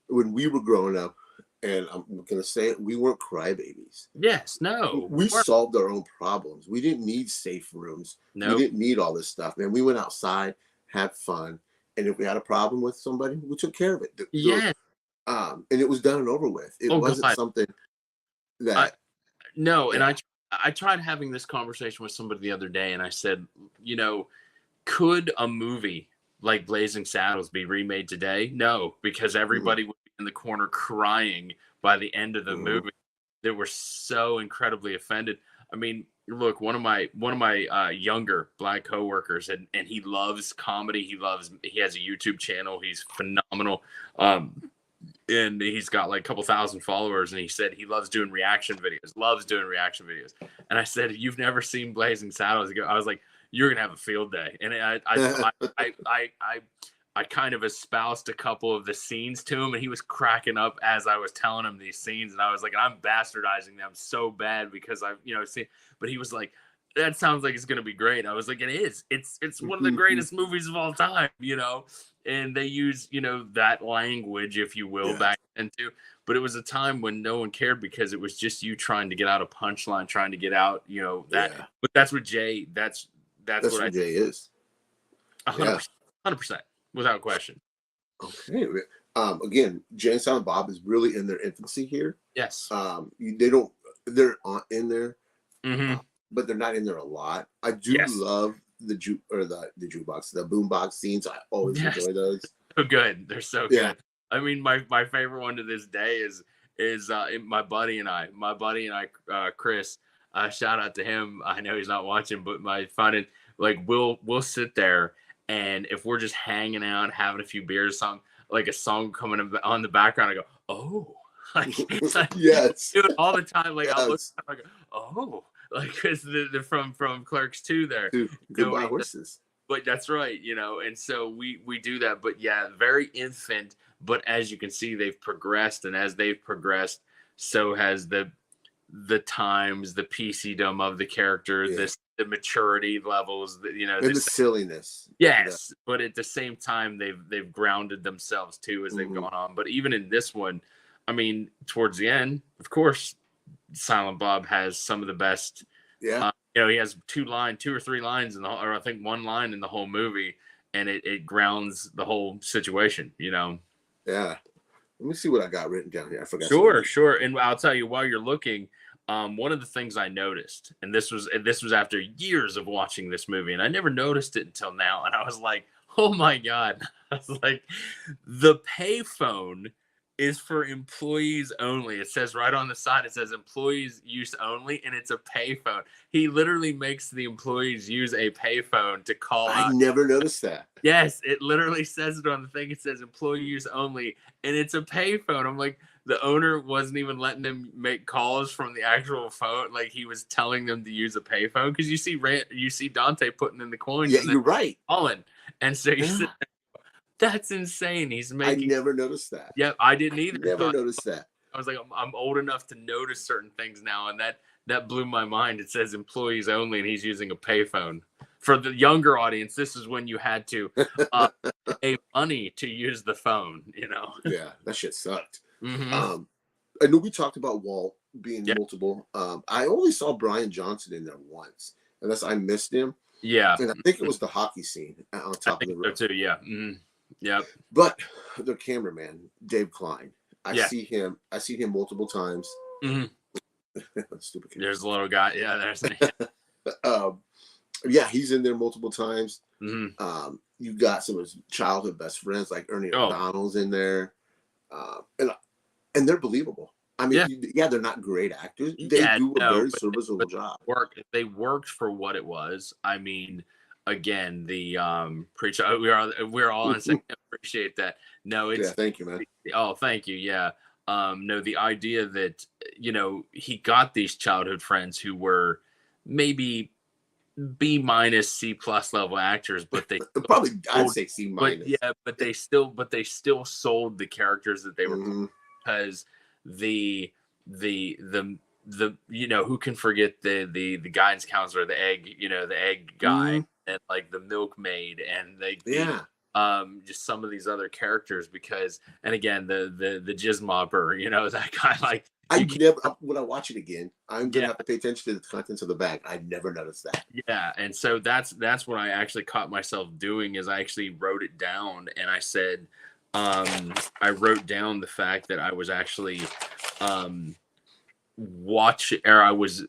When we were growing up, and I'm going to say it, we weren't crybabies. Yes, no. We solved our own problems. We didn't need safe rooms. No. We didn't need all this stuff, man. We went outside, had fun, and if we had a problem with somebody, we took care of it. Yeah. And it was done and over with. It Oh wasn't God. something I that, no, and yeah. I tried having this conversation with somebody the other day, and I said, could a movie like Blazing Saddles be remade today? No, because Mhm, everybody would be in the corner crying by the end of the mhm, movie. They were so incredibly offended. I mean, look, one of my younger black coworkers, and he loves comedy. He has a YouTube channel. He's phenomenal. Um, and he's got like a couple thousand followers, and he said he loves doing reaction videos. And I said, you've never seen Blazing Saddles? I was like, you're gonna have a field day. And I kind of espoused a couple of the scenes to him, and he was cracking up as I was telling him these scenes, and I was like, I'm bastardizing them so bad because I see. But he was like, that sounds like it's gonna be great. I was like, it is. It's one of the mhm. greatest movies of all time. And they use that language, if you will, Yeah, back then too. But it was a time when no one cared because it was just you trying to get out a punchline, trying to get out that. yeah. But that's what Jay. That's That's what I what Jay is. Yeah. 100%, 100% without question. Okay. Again, Jay and Silent Bob is really in their infancy here. Yes. They don't. They're in there, Hmm. uh, but they're not in there a lot. I do Yes. love the jukebox, the boombox scenes. I always Yes. enjoy those. So good. They're so Yeah. good. I mean, my favorite one to this day is my buddy and I, Chris. Shout out to him. I know he's not watching, but my find it like we'll sit there, and if we're just hanging out, having a few beers, something like a song coming on the background, I go, oh, like it's like Yes. do it all the time. Like I'll look, Yes. I go, oh, like because the from Clerks 2 there, Dude, when goodbye he horses. but that's right, and so we do that. But yeah, very infant. But as you can see, they've progressed, and as they've progressed, so has the times, the PCdom of the character, Yeah. the maturity levels. And the This silliness. yes, but at the same time, they've grounded themselves too as they've Mhm. gone on. But even in this one, I mean, towards the end, of course, Silent Bob has some of the best. Yeah. He has two or three lines or I think one line in the whole movie, and it grounds the whole situation. Yeah. Let me see what I got written down here. I forgot Sure, something. sure. And I'll tell you while you're looking, one of the things I noticed, and this was after years of watching this movie, and I never noticed it until now, and I was like, oh my god, I was like, the payphone is for employees only. It says right on the side, it says employees use only, and it's a payphone. He literally makes the employees use a payphone to call I out. never noticed that. Yes, it literally says it on the thing. It says employee use only, and it's a payphone. I'm like, the owner wasn't even letting them make calls from the actual phone. Like he was telling them to use a payphone because you see Dante putting in the coins Yeah, and then you're right. calling, and so you said, Yeah. that's insane. He's I making. never noticed that. Yep, I didn't either. Never noticed that. I was like, I'm old enough to notice certain things now, and that blew my mind. It says employees only, and he's using a payphone. For the younger audience, this is when you had to uh, pay money to use the phone. Yeah, that shit sucked. Hmm. Um, I know we talked about Walt being Yeah, multiple. I only saw Brian Johnson in there once, unless I missed him. yeah, And I think it was the hockey scene on I top of think the so roof. too. Yeah, yep, But the cameraman, Dave Klein, I yeah. see him. I see him multiple times. Hmm. Stupid kid. There's a little guy. Yeah, there's. um, yeah, he's in there multiple times. Hmm. You got some of his childhood best friends like Ernie Oh, O'Donnell's in there, and they're believable. I mean, yeah, yeah, they're not great actors. They yeah. do a No, very serviceable but job. they worked for what it was. I mean, again, the preacher. We're all on the same. Appreciate that. No, Yeah, it's. thank you, man. Oh, thank you. Yeah. No, the idea that he got these childhood friends who were maybe B- C+ level actors, but they Probably, I'd sold, say C but minus. yeah, but they still sold the characters that they were, Hmm. because the who can forget the guidance counselor, the egg guy, Hmm. and like the milkmaid, and Yeah, just some of these other characters because, and again, the jizz mopper, that guy, like, when I watch it again, I'm gonna yeah, have to pay attention to the contents of the bag. I never noticed that. yeah. And so that's what I actually caught myself doing is I actually wrote it down and I said, I wrote down the fact that I was actually um I was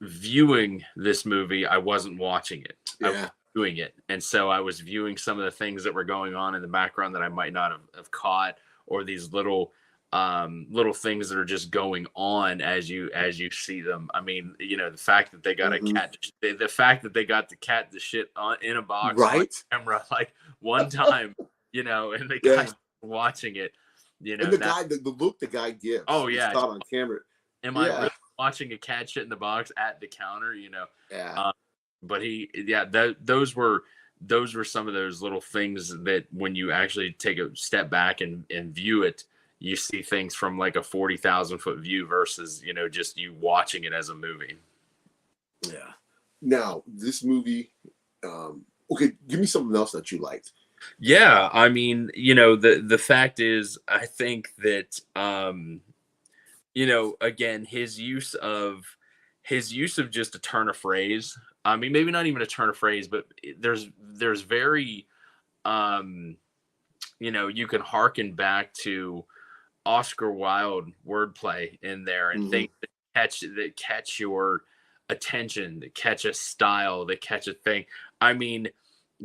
viewing this movie. I wasn't watching it. I was Yeah. doing it. And so I was viewing some of the things that were going on in the background that I might not have caught, or these little things that are just going on as you see them. I mean, the fact that they got a cat, the fact that they got the cat to shit in a box on Right. camera like one time, and the Yeah. guy watching it, And the look the guy gives. oh It's yeah, caught on camera. am I Yeah. really watching a cat shit in the box at the counter? Yeah. But those were some of those little things that when you actually take a step back and view it, you see things from like a 40,000-foot view versus just you watching it as a movie. Yeah. Now this movie, okay, give me something else that you liked. Yeah, I mean, the fact is, I think that again, his use of just a turn of phrase. I mean, maybe not even a turn of phrase, but there's very you can harken back to Oscar Wilde wordplay in there and things that catch your attention, that catch a style, that catch a thing. I mean,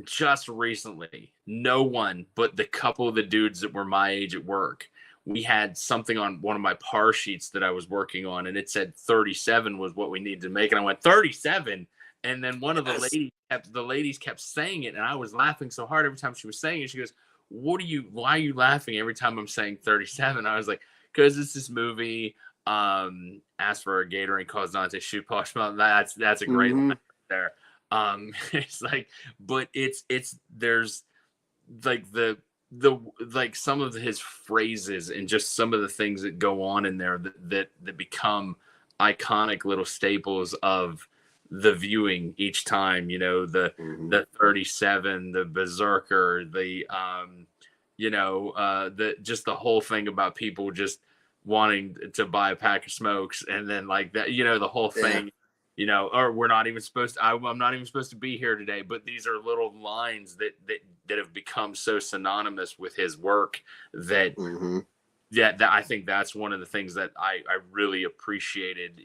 just recently, no one but the couple of the dudes that were my age at work, we had something on one of my par sheets that I was working on, and it said 37 was what we needed to make. And I went, 37? And then one of the ladies kept saying it, and I was laughing so hard every time she was saying it. She goes, why are you laughing every time I'm saying 37? I was like, because it's this movie, ask for a Gatorade, cause Dante shoot Posh. That's a great line there. It's like, but it's there's like the like some of his phrases and just some of the things that go on in there that become iconic little staples of the viewing each time. The 37, the berserker, the just the whole thing about people just wanting to buy a pack of smokes, and then like that, the whole thing. Or we're not even supposed to, I'm not even supposed to be here today, but these are little lines that have become so synonymous with his work that, that I think that's one of the things that I really appreciated,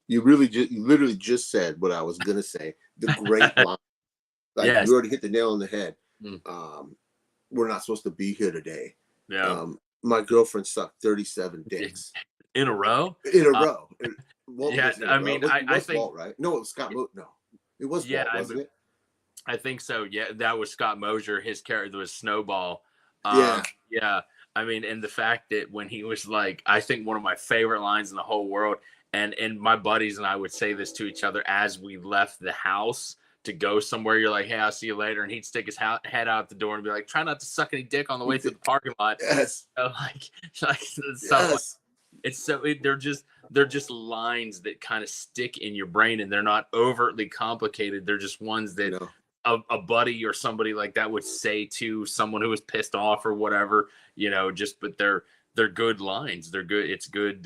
You literally just said what I was going to say. The great line. Like, yes. You already hit the nail on the head. Mm. We're not supposed to be here today. Yeah. My girlfriend sucked 37 dicks. In a row? In a row. Yeah, I mean, I think Walt, right? No, it was Scott. No, it was Walt, wasn't it? I think so. Yeah, that was Scott Mosier. His character was Snowball. Yeah. I mean, and the fact that when he was like, I think one of my favorite lines in the whole world, and my buddies and I would say this to each other as we left the house to go somewhere. You're like, hey, I'll see you later. And he'd stick his head out the door and be like, try not to suck any dick on the way through the parking lot. Yes. Like Yes. it's so they're just lines that kind of stick in your brain, and they're not overtly complicated. They're just ones that a buddy or somebody like that would say to someone who was pissed off or whatever, but they're good lines. They're good. It's good.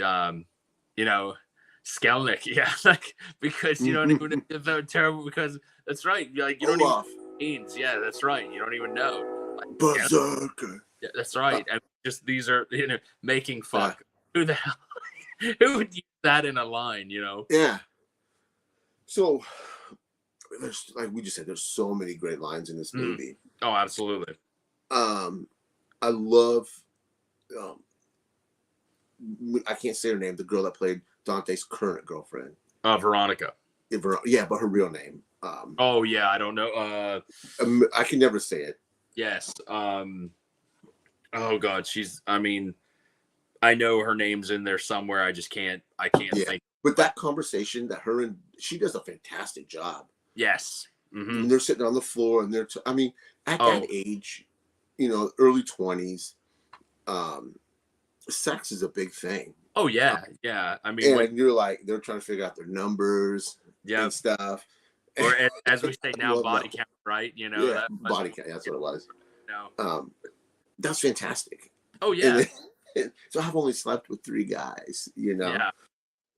Skelnick. Yeah. Like, because you don't even, it's terrible because that's right. Like, you don't even means. Yeah, that's right. You don't even know. Like, berserker. Yeah, that's right. And just, these are, making fuck. Who the hell? Who would use that in a line, Yeah. So there's, like we just said, there's so many great lines in this movie. Oh, absolutely. I love I can't say her name, the girl that played Dante's current girlfriend. Veronica. Yeah, but her real name. Oh yeah, I don't know. I can never say it. Yes. Oh God, I know her name's in there somewhere. I can't think. But that conversation that she does a fantastic job. Yes. Mm-hmm. And they're sitting on the floor and they're, at that age, early 20s, sex is a big thing. Oh yeah. Yeah. I mean, and you're like, they're trying to figure out their numbers and stuff. or as we say now, body that. count, right? Yeah, that body count. That's what it was. No. That's fantastic. Oh yeah. So I've only slept with 3 guys, Yeah, and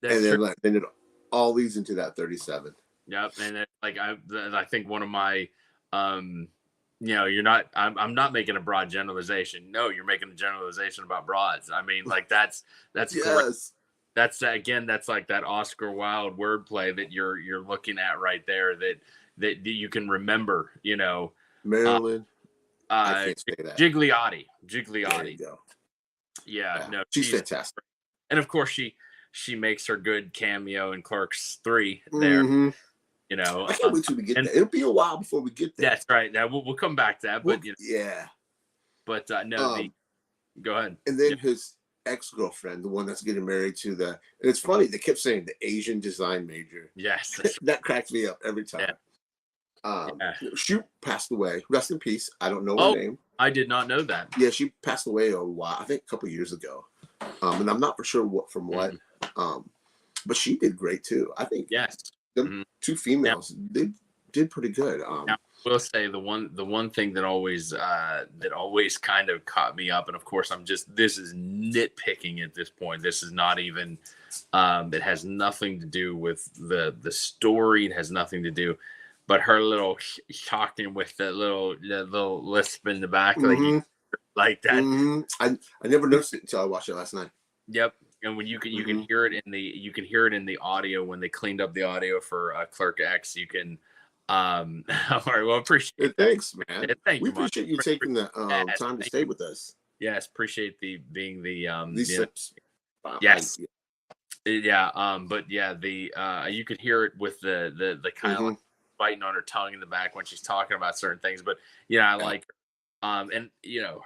that's then true. then it all leads into that 37. Yep, and I think one of my, you're not. I'm not making a broad generalization. No, you're making a generalization about broads. I mean, like that's correct. Yes. That's again, that's like that Oscar Wilde wordplay that you're looking at right there. That you can remember. Uh, Marilyn. I uh, can't say that. Gigliotti. There you go. Yeah, no, she's fantastic. and of course she makes her good cameo in Clerks 3 there. Mm-hmm. I can't wait till we get there. It'll be a while before we get there. That's right. Now we'll come back to that, but yeah. But no, go ahead. And then his ex-girlfriend, the one that's getting married to and it's funny, they kept saying the Asian design major. Yes. That cracks me up every time. She passed away. Rest in peace. I don't know her name. I did not know that. Yeah, she passed away a while, I think a couple years ago. And I'm not for sure what. But she did great too. I think the 2 females they did pretty good. Now, I will say the one thing that always kind of caught me up, and of course this is nitpicking at this point. This is not even it has nothing to do with the story. It has nothing to do, but her little talking with the little lisp in the back, like that. Mm-hmm. I never noticed it until I watched it last night. Yep. And when you can hear it in the audio when they cleaned up the audio for Clerk X, you can all right, well, appreciate it. Thanks, man. Thank we you, appreciate you taking the time to stay with us. Yes, appreciate being the these sips. Yes. But yeah, you could hear it with the kind of like biting on her tongue in the back when she's talking about certain things. But I like her. And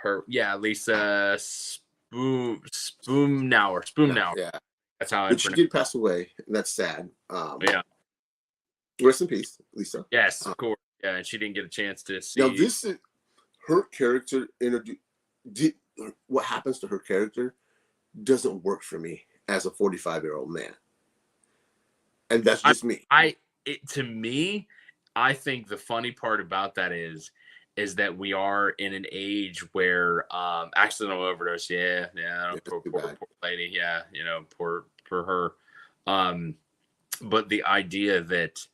her, Lisa Spoomnauer. Yeah, that's how but she did pass away, and that's sad. Rest in peace, Lisa. Yes, of course. Yeah, and she didn't get a chance to see. Now this is her character. What happens to her character doesn't work for me as a 45-year-old man, and that's just me. To me, I think the funny part about that is that we are in an age where accidental overdose. Poor lady. Yeah, poor her. But the idea that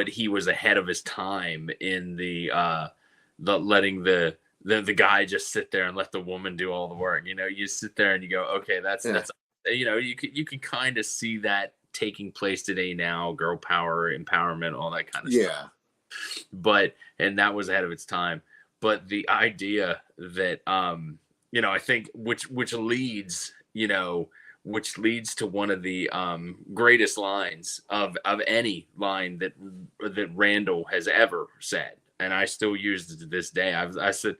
he was ahead of his time in the letting the guy just sit there and let the woman do all the work. You sit there and you go, okay, that's you can kind of see that taking place today now, girl power, empowerment, all that kind of stuff. But and that was ahead of its time. But the idea that I think which leads to one of the greatest lines of any line that Randall has ever said, and I still use it to this day. I said,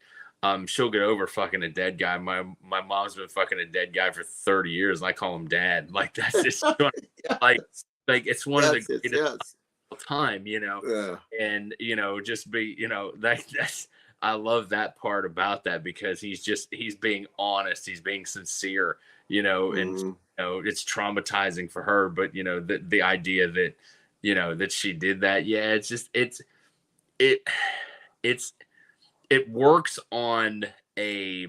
she'll get over fucking a dead guy. My mom's been fucking a dead guy for 30 years, and I call him dad. Like that's just like it's one of the greatest time, and just be that's. I love that part about that because he's being honest, he's being sincere, and it's traumatizing for her, but the idea that that she did that, it works on a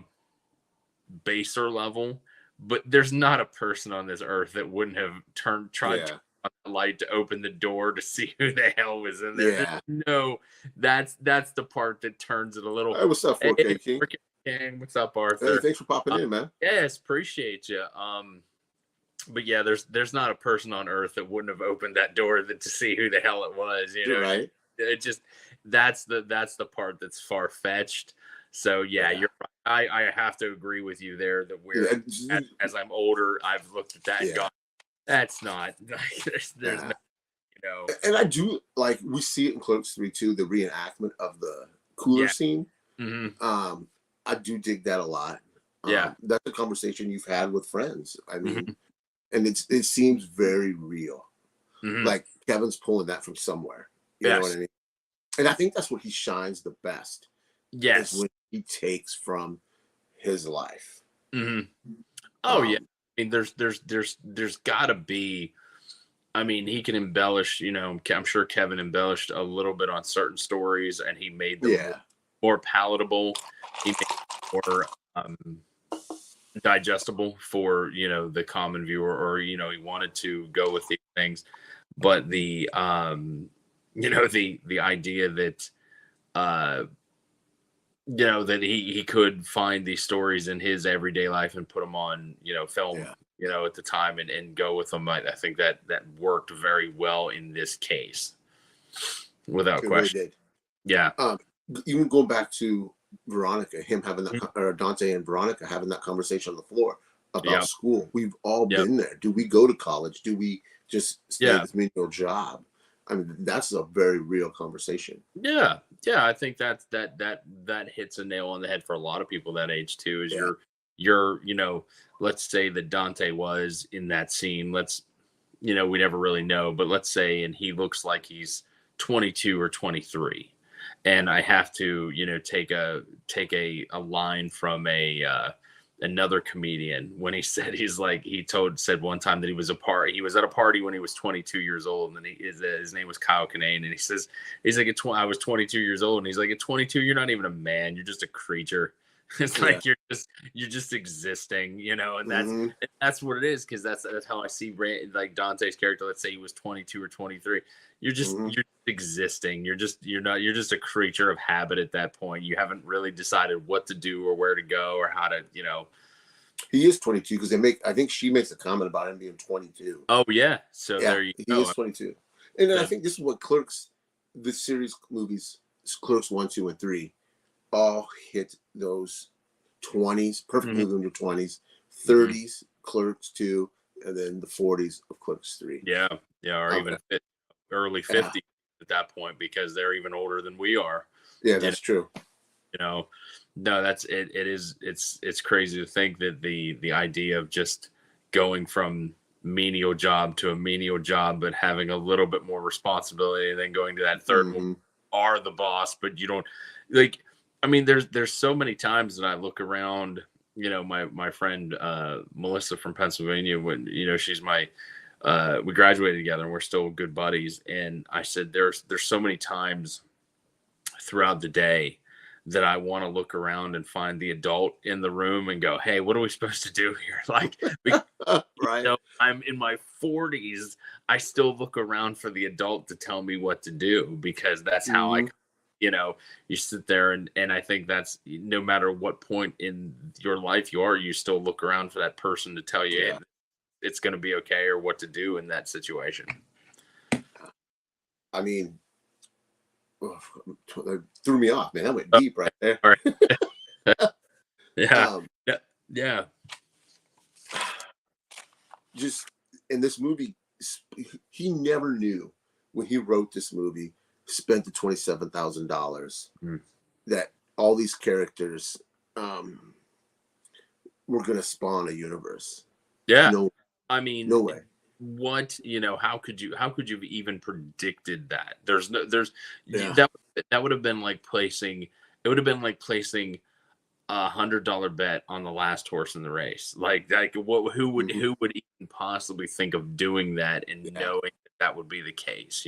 baser level, but there's not a person on this earth that wouldn't have tried to on the light to open the door to see who the hell was in there. Yeah. No, that's the part that turns it a little. Hey, what's up, 4K King? King? What's up, Arthur? Hey, thanks for popping in, man. Yes, appreciate you. But yeah, there's not a person on earth that wouldn't have opened that door to see who the hell it was. Right? It just that's the part that's far fetched. So yeah, you're right. I have to agree with you there that as I'm older, I've looked at that and gone, that's not there's no, And I do like we see it in Clerks 3 too, the reenactment of the cooler scene. Mm-hmm. I do dig that a lot. That's a conversation you've had with friends. I mean, and it seems very real. Mm-hmm. Like Kevin's pulling that from somewhere. You know what I mean? And I think that's where he shines the best. Yes, is when he takes from his life. Mm-hmm. Oh yeah. I mean, there's got to be I mean, he can embellish, I'm sure Kevin embellished a little bit on certain stories and he made them Yeah. more palatable. He made them more digestible for, the common viewer, or, he wanted to go with these things. But the idea that, uh, that he could find these stories in his everyday life and put them on, film, Yeah. at the time, and go with them. I think that worked very well in this case, without It really question. did. Yeah. Even going back to Veronica, him having that, or Dante and Veronica having that conversation on the floor about Yeah. school. We've all Yep. been there. Do we go to college? Do we just stay Yeah. at this menial job? I mean, that's a very real conversation. Yeah. I think that hits a nail on the head for a lot of people that age too. Is Yeah. you're let's say that Dante was in that scene. We never really know, but let's say, and he looks like he's 22 or 23, and I have to, take a line from another comedian when he said, said one time that he was at a party when he was 22 years old, and his name was Kyle Kinane, and he says, he's like, I was 22 years old, and he's like, at 22 you're not even a man, you're just a creature. It's like you're just existing, and that's what it is, because that's how I see like Dante's character. Let's say he was 22 or 23. You're just existing. You're just a creature of habit at that point. You haven't really decided what to do or where to go or how to, He is 22 because I think she makes a comment about him being 22. Oh yeah. So there you go. He is 22. And then I think this is what Clerks, the series movies, Clerks 1, 2, and 3, all hit those 20s, perfect movie in your 20s, 30s, Clerks 2, and then the 40s of Clerks 3. Yeah. Or even early 50s at that point, because they're even older than we are. Yeah, that's true. No, that's it. It's crazy to think that the idea of just going from menial job to a menial job, but having a little bit more responsibility, and then going to that third one, are the boss, but you don't like. I mean, there's so many times that I look around. My friend Melissa from Pennsylvania, when she's my we graduated together and we're still good buddies. And I said, there's so many times throughout the day that I want to look around and find the adult in the room and go, hey, what are we supposed to do here? Like, right. I'm in my 40s. I still look around for the adult to tell me what to do, because that's how you sit there, and I think that's, no matter what point in your life you are, you still look around for that person to tell you, hey, it's going to be okay, or what to do in that situation. I mean, threw me off, man. That went deep right there. All right. Yeah. Just in this movie, he never knew when he wrote this movie, spent the $27,000, that all these characters were going to spawn a universe. Yeah. No, I mean, no way. What, how could you have even predicted that? That would have been like placing $100 bet on the last horse in the race. Who would even possibly think of doing that and knowing that would be the case,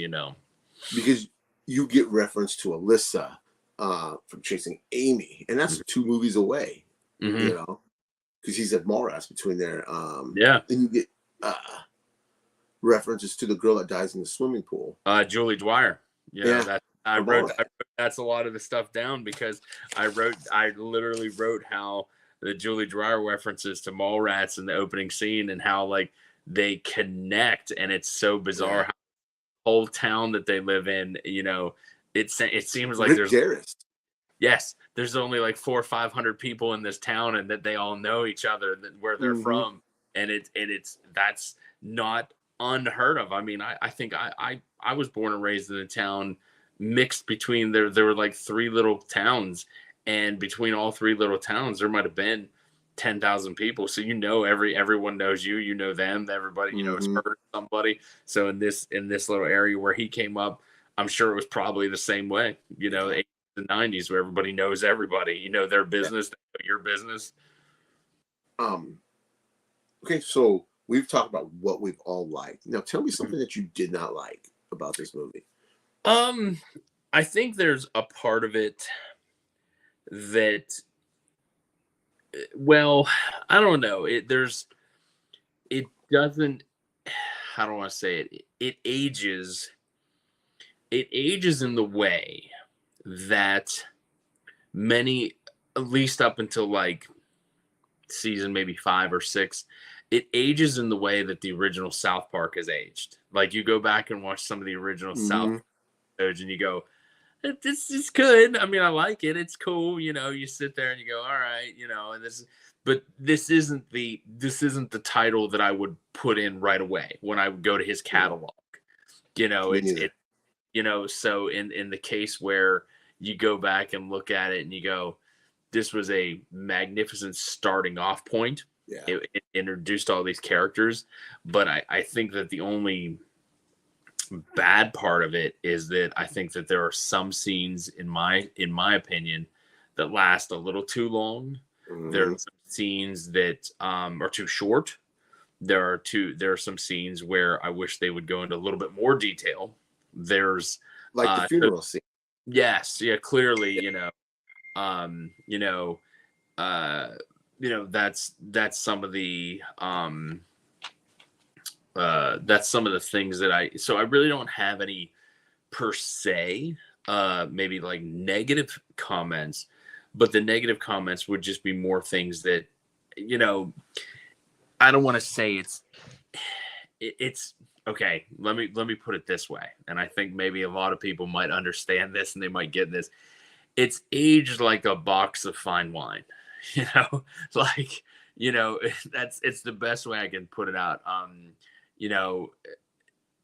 Because you get reference to Alyssa from Chasing Amy, and that's 2 movies away, because he's at Mallrats between there. And you get references to the girl that dies in the swimming pool. Julie Dwyer. I wrote that's a lot of the stuff down, because I literally wrote how the Julie Dwyer references to Mallrats in the opening scene, and how like they connect, and it's so bizarre how the whole town that they live in, it seems like there's only like 400 or 500 people in this town, and that they all know each other, where they're from, and that's not unheard of. I mean, I think I was born and raised in a town mixed between there were like 3 little towns, and between all 3 little towns there might have been 10,000 people. So everyone knows you know them, everybody has heard of somebody. So in this little area where he came up, I'm sure it was probably the same way, 80s and 90s, where everybody knows everybody, their business, they know your business. Okay, so we've talked about what we've all liked. Now, tell me something that you did not like about this movie. I think there's a part of it that, well, I don't know. It doesn't, how do I say it? It ages in the way that many, at least up until like season maybe 5 or 6, it ages in the way that the original South Park has aged. Like you go back and watch some of the original South Park episodes and you go, this is good. I mean, I like it. It's cool. You sit there and you go, all right, and but this isn't the title that I would put in right away when I would go to his catalog. So in the case where you go back and look at it and you go, this was a magnificent starting off point. Yeah. It introduced all these characters, but I think that the only bad part of it is that I think that there are some scenes in my opinion that last a little too long. There are some scenes that are too short. There are some scenes where I wish they would go into a little bit more detail. There's like the funeral scene. Yes, yeah, clearly, that's some of the things that I really don't have any per se maybe like negative comments, but the negative comments would just be more things that I don't want to say it's okay. Let me put it this way, and I think maybe a lot of people might understand this and they might get this. It's aged like a box of fine wine, like it's the best way I can put it out.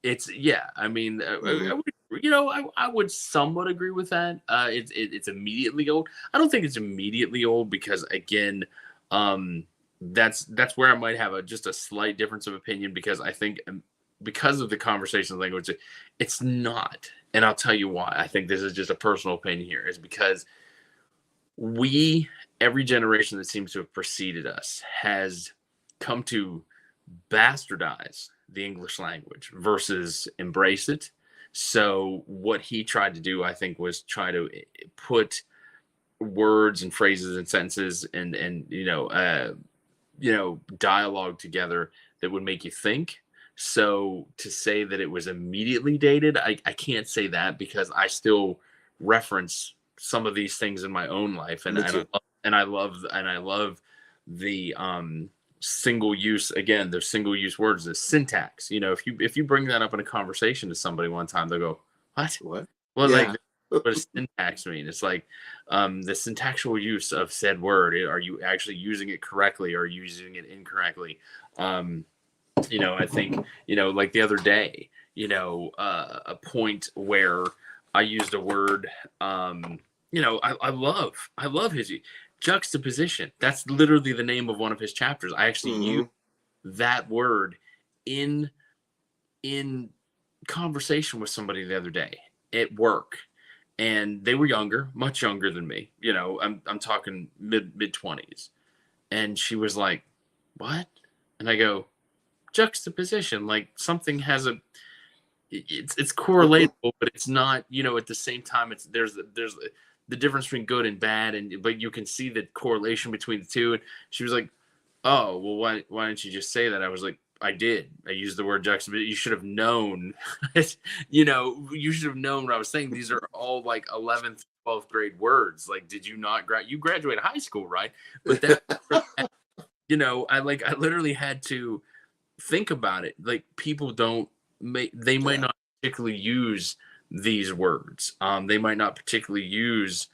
It's I mean, I would somewhat agree with that. It's immediately old. I don't think it's immediately old because again, that's where I might have just a slight difference of opinion because I think because of the conversation language, it's not. And I'll tell you why. I think this is just a personal opinion here is because every generation that seems to have preceded us has come to bastardize the English language versus embrace it. So what he tried to do, I think, was try to put words and phrases and sentences and dialogue together that would make you think. So to say that it was immediately dated, I can't say that because I still reference some of these things in my own life, and I love the single use. Again, there's single use words, the syntax. If you bring that up in a conversation to somebody one time, they'll go, "What? What? Well, yeah. Like, what does syntax mean?" It's like the syntactual use of said word. Are you actually using it correctly, or are you using it incorrectly? I think, like the other day, a point where I used a word, I love his juxtaposition. That's literally the name of one of his chapters. I actually used that word in conversation with somebody the other day at work, and they were younger, much younger than me. I'm talking mid 20s, and she was like, "What?" And I go, juxtaposition, like something has it's correlatable, but it's not, at the same time, there's the difference between good and bad, but you can see the correlation between the two. And she was like, "Oh, well, why didn't you just say that?" I was like, I used the word juxtaposition. You should have known. You should have known what I was saying. These are all like 11th 12th grade words. Like, did you not you graduated high school, right? But that I literally had to think about it. Like, people they might not particularly use these words. They might not particularly use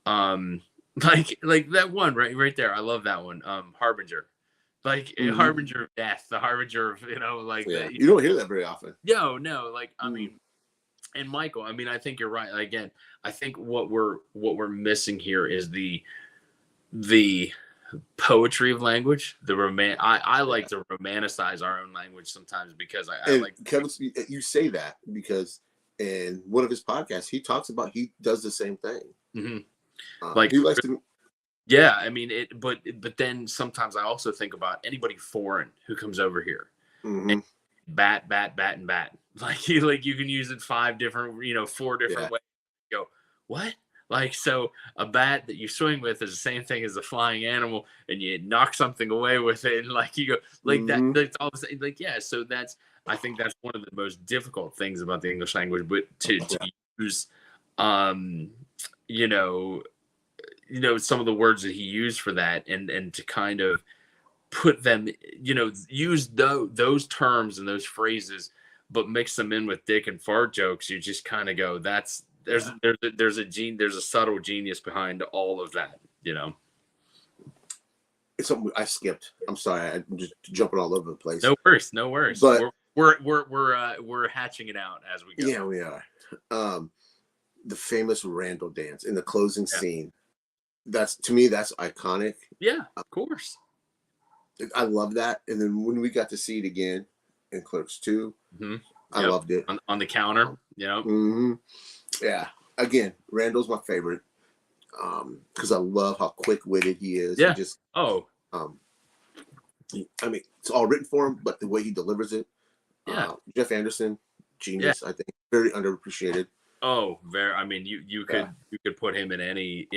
like that one right there. I love that one. Harbinger, like harbinger of death, the harbinger of you don't hear that very often. No, like I mean, and Michael, I mean, I think you're right. Again, I think what we're missing here is the poetry of language. I like to romanticize our own language sometimes because I like Kevin, you say that because in one of his podcasts he talks about he does the same thing. Like, he likes to, yeah, I mean it, but then sometimes I also think about anybody foreign who comes over here. Mm-hmm. bat, bat, bat, and bat. Like you can use it 5 different, 4 different Yeah. ways. You go, what? Like, so a bat that you swing with is the same thing as a flying animal, and you knock something away with it, and like you go like that. Mm-hmm. That's all the same. Like, yeah. So I think that's one of the most difficult things about the English language, but to use, um, you know, some of the words that he used for that, and to kind of put them, use those terms and those phrases, but mix them in with dick and fart jokes. You just kind of go, there's a subtle genius behind all of that. It's something I skipped. I'm sorry, I'm just jumping all over the place. No worries, no worries. But we're hatching it out as we go. yeah, we are. The famous Randall dance in the closing scene. To me, that's iconic. Yeah, of course. I love that. And then when we got to see it again in Clerks 2, I loved it. On the counter, Mm-hmm. Yeah. Again, Randall's my favorite because I love how quick-witted he is. Yeah. He just, it's all written for him, but the way he delivers it. Yeah. Jeff Anderson, genius, I think. Very underappreciated. Oh, very. I mean, you could put him in any,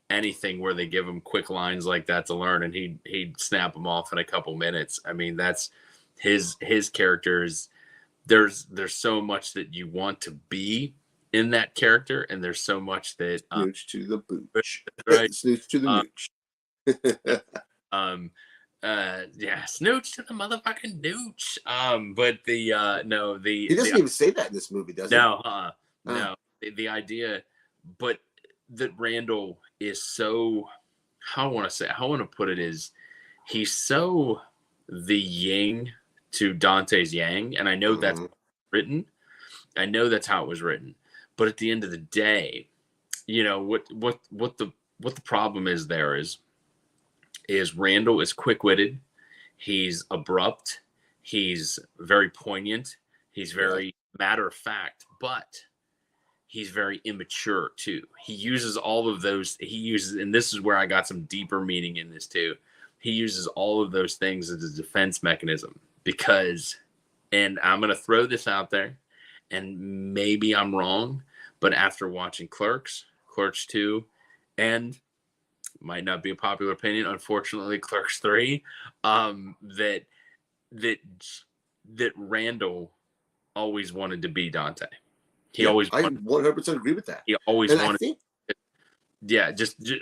anything where they give him quick lines like that to learn, and he'd snap them off in a couple minutes. I mean, that's his characters. There's so much that you want to be in that character, and there's so much that Snooch to the booch. Right. Snooch to the mooch. Snooch to the motherfucking nooch. But he doesn't even say that in this movie, does he? No, no. The idea, but that Randall is so, how I want to put it is, he's so the yin to Dante's yang, and I know that's written. I know that's how it was written. But at the end of the day, what the problem is there is Randall is quick-witted, he's abrupt, he's very poignant, he's very matter of fact, but he's very immature too. He uses all of those. And this is where I got some deeper meaning in this too. He uses all of those things as a defense mechanism because, and I'm going to throw this out there, and maybe I'm wrong, but after watching Clerks 2, and might not be a popular opinion, unfortunately, Clerks 3, that Randall always wanted to be Dante. I 100% agree with that. He always wanted.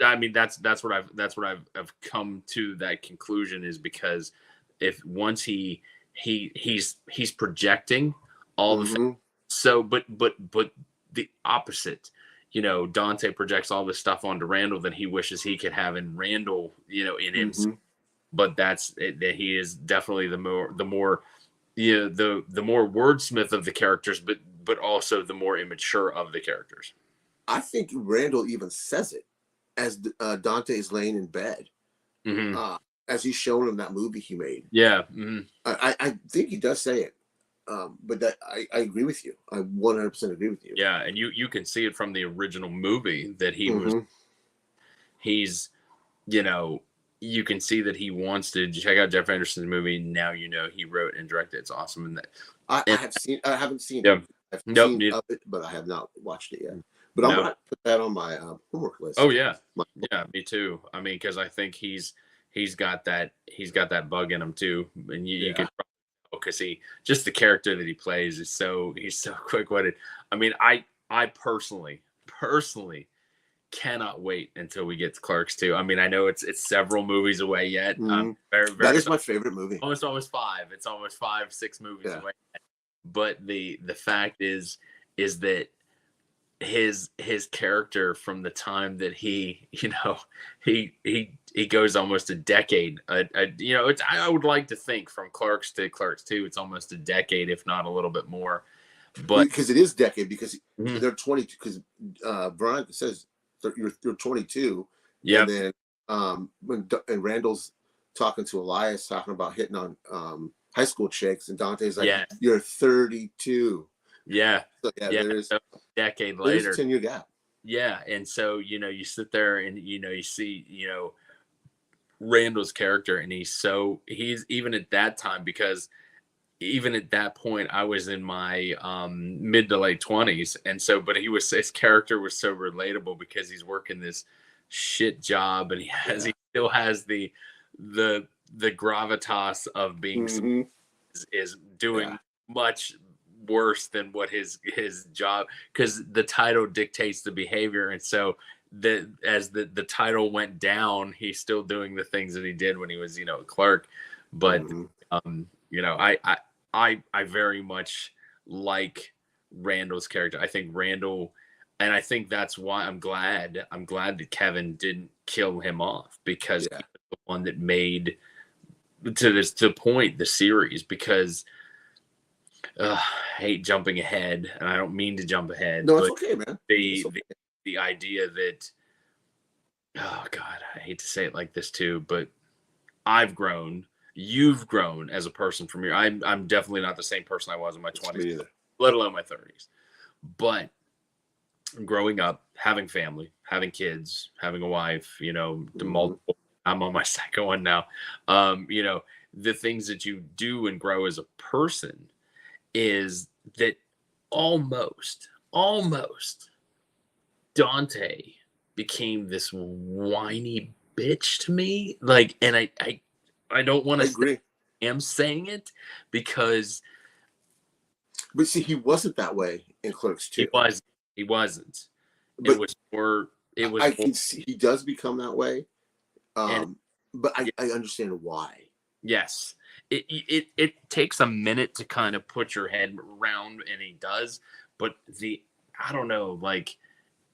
I mean, that's what I've come to that conclusion, is because if once he's projecting all the things, so but the opposite, Dante projects all this stuff onto Randall that he wishes he could have in Randall, in himself. But that's it, that he is definitely the more wordsmith of the characters, but also the more immature of the characters. I think Randall even says it as Dante is laying in bed, as he's shown in that movie he made. Yeah, I think he does say it, but that I agree with you. I 100% agree with you. Yeah, and you can see it from the original movie that he's you can see that he wants to check out Jeff Anderson's movie. Now he wrote and directed. It's awesome. And I haven't seen it. I've seen of it, but I have not watched it yet. But I'm gonna put that on my homework list. Oh yeah, me too. I mean, because I think he's got that bug in him too, and you can, because just the character that he plays is he's so quick-witted. I mean, I personally cannot wait until we get to Clerks 2. I mean, I know it's several movies away yet. That is my favorite movie. Almost 5. It's almost 5-6 movies away. But the fact is that his character, from the time that he goes almost a decade. I would like to think from Clerks to Clerks 2, it's almost a decade, if not a little bit more. But because it is decade, because they're 22. Because Veronica says you're 22. Yeah. And then and Randall's talking to Elias, talking about hitting on high school chicks, and Dante's like, "You're 32." Yeah. So, there's a decade later. There's a 10-year gap. Yeah, and so you sit there and you see Randall's character, and he's even at that time, because even at that point, I was in my mid to late 20s, and so, but his character was so relatable because he's working this shit job, and he still has the the gravitas of being Mm-hmm. is doing Yeah. much worse than what his job, because the title dictates the behavior, and so as the title went down, he's still doing the things that he did when he was, a clerk. But Mm-hmm. I very much like Randall's character. I think Randall, and I think that's why I'm glad that Kevin didn't kill him off, because Yeah. he was the one that made to point the series. Because I hate jumping ahead, and I don't mean to jump ahead, No, it's but okay, man. It's the okay. the, the idea that, oh God, I hate to say it like this too, but I've grown, you've grown as a person from here. I'm definitely not the same person I was in my It's 20s, me either. let alone my 30s. But growing up, having family, having kids, having a wife, the Mm-hmm. multiple. I'm on my second one now. The things that you do and grow as a person is that almost Dante became this whiny bitch to me. Like, and I don't want I to say agree. I am saying it, because But see, he wasn't that way in Clerks he too. was he wasn't. It But was more. It was I more, can see he does become that way. and But yeah, I understand why. yes, it takes a minute to kind of put your head around, and he does. But I don't know, like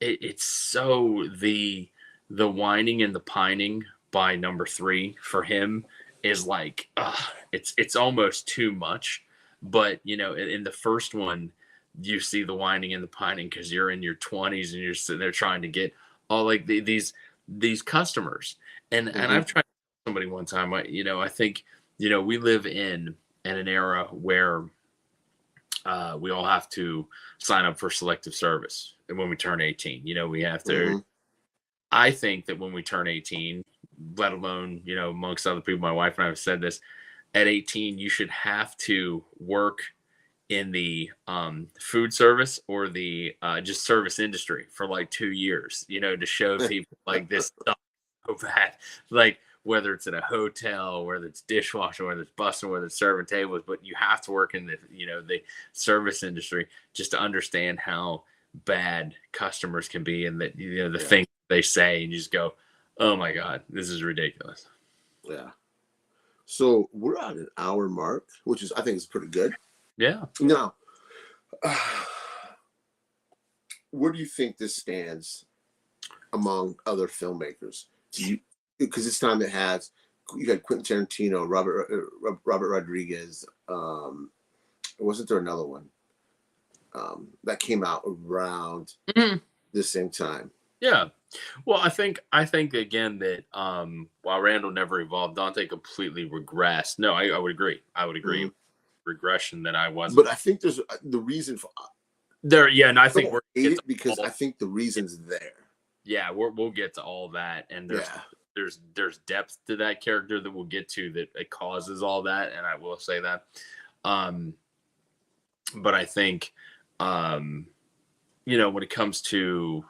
it's so the whining and the pining by number three for him is like, it's almost too much. But in the first one, you see the whining and the pining because you're in your 20s and you're sitting there trying to get all like these customers. And Mm-hmm. I've tried somebody one time. I think we live in an era where we all have to sign up for selective service. And when we turn 18, we have to. Mm-hmm. I think that when we turn 18, let alone, amongst other people, my wife and I have said this, at 18, you should have to work in the food service or the just service industry for like 2 years, to show people like this stuff so bad. Like, whether it's at a hotel, whether it's dishwashing, whether it's busting, whether it's serving tables, but you have to work in the service industry just to understand how bad customers can be, and that the Yeah. things they say, and you just go, oh my God, this is ridiculous. Yeah. So we're at an hour mark, which is I think is pretty good. Yeah. Now, where do you think this stands among other filmmakers? Because this time you had Quentin Tarantino, Robert Rodriguez. Wasn't there another one that came out around the same time? Yeah. Well, I think again that while Randall never evolved, Dante completely regressed. No, I would agree. I would agree. Mm-hmm. Regression that I wasn't But I think there's the reason for there. Yeah, and I I think don't we're hate get to it because all, I think the reason's there. yeah, we'll get to all that, and there's Yeah. there's depth to that character that we'll get to that it causes all that, and I will say that. Um, but I think, um, when it comes to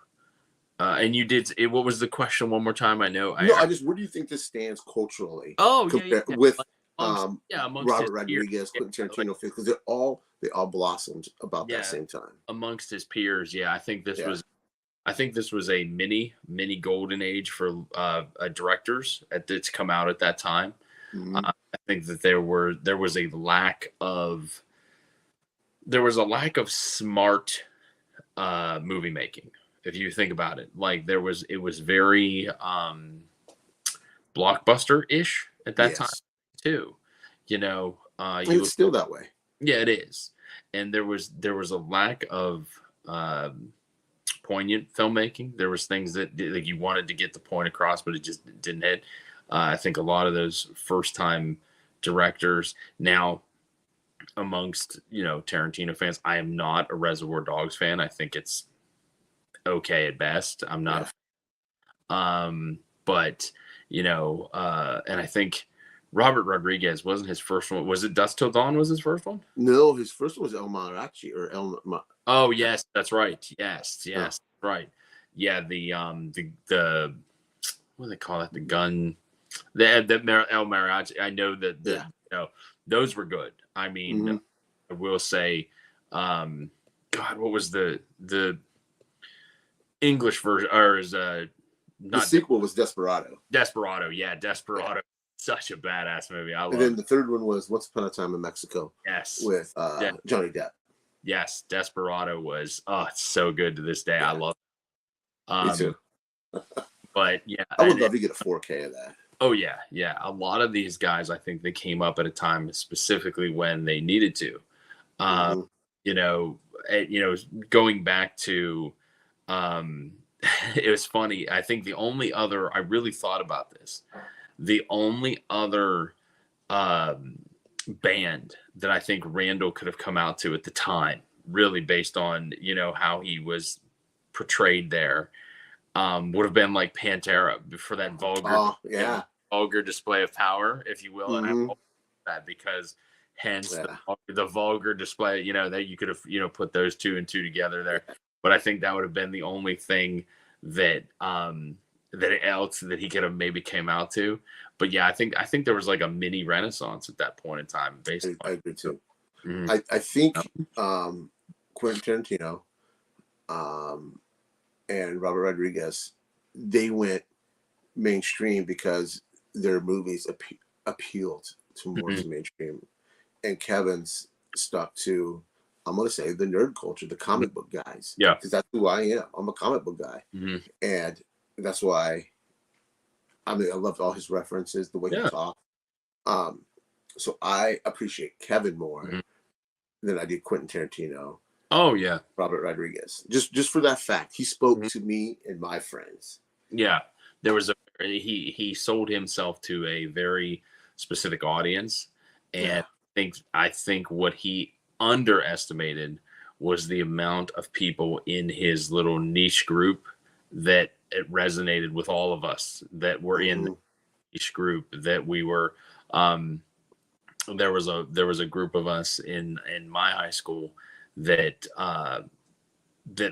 and you did it. What was the question one more time? I know. No, where do you think this stands culturally Oh yeah, yeah, compared yeah. with Like amongst his Robert peers. Rodriguez, Yeah, Quentin like, Tarantino films? Because they all blossomed about that yeah, same time. amongst his peers. Yeah, Yeah. I think this was a mini golden age for directors that's come out at that time. Mm-hmm. I think that there was a lack of smart movie making. If you think about it, like it was very blockbuster ish at that time Yes. too. And You it's look, still that way. yeah, it is, and there was a lack of um, poignant filmmaking. There was things that like you wanted to get the point across, but it just didn't hit. I think a lot of those first time directors now, amongst Tarantino fans, I am not a Reservoir Dogs fan. I think it's okay at best. I'm not Yeah. but and I think Robert Rodriguez wasn't his first one. Was it Dusk Till Dawn was his first one? No, his first one was El Mariachi or Oh yes, that's right. Yes, right. Yeah, the what do they call it? The gun, El Mariachi. I know that those were good. I mean, mm-hmm. I will say, God, what was the English version, or is The sequel was Desperado. Desperado, yeah, Desperado. Yeah. Such a badass movie. I love it. And then the third one was Once Upon a Time in Mexico. Yes. With Johnny Depp. Yes, Desperado was it's so good to this day. Yeah. I love it. Me too. But yeah, I would love to get a 4K of that. Oh yeah. A lot of these guys, I think they came up at a time specifically when they needed to. Mm-hmm. Going back to, it was funny. I think I really thought about this. The only other band that I think Randall could have come out to at the time, really based on how he was portrayed there, would have been like Pantera for that vulgar display of power, if you will. Mm-hmm. And I love that because hence the vulgar display, that you could have put those two and two together there. But I think that would have been the only thing that that he could have maybe came out to. But yeah, I think there was like a mini renaissance at that point in time. Basically, I agree too. Mm-hmm. I think Quentin Tarantino and Robert Rodriguez, they went mainstream because their movies appealed to more to mainstream, and Kevin's stuck to, I'm going to say, the nerd culture, the comic book guys. Yeah, because that's who I am. I'm a comic book guy, and that's why. I mean, I loved all his references, the way he talked. So I appreciate Kevin more than I did Quentin Tarantino. Oh yeah, Robert Rodriguez. Just for that fact, he spoke to me and my friends. Yeah, there was he sold himself to a very specific audience, and I think what he underestimated was the amount of people in his little niche group that it resonated with all of us that were in the niche group, that we were there was a group of us in my high school that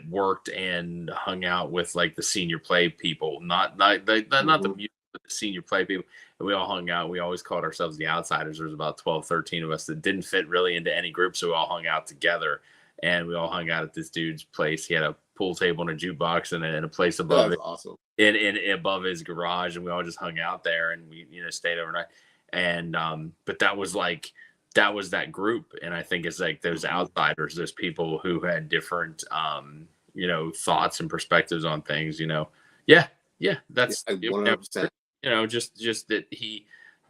worked and hung out with like the senior play people, not the music, but the senior play people. And we all hung out. We always called ourselves the outsiders. There was about 12, 13 of us that didn't fit really into any group. So we all hung out together, and we all hung out at this dude's place. He had a pool table and a jukebox and a place above it. Awesome. In above his garage. And we all just hung out there, and we, stayed overnight. And, but that was that group. And I think it's like those outsiders, those people who had different, thoughts and perspectives on things, that's 100%. Just that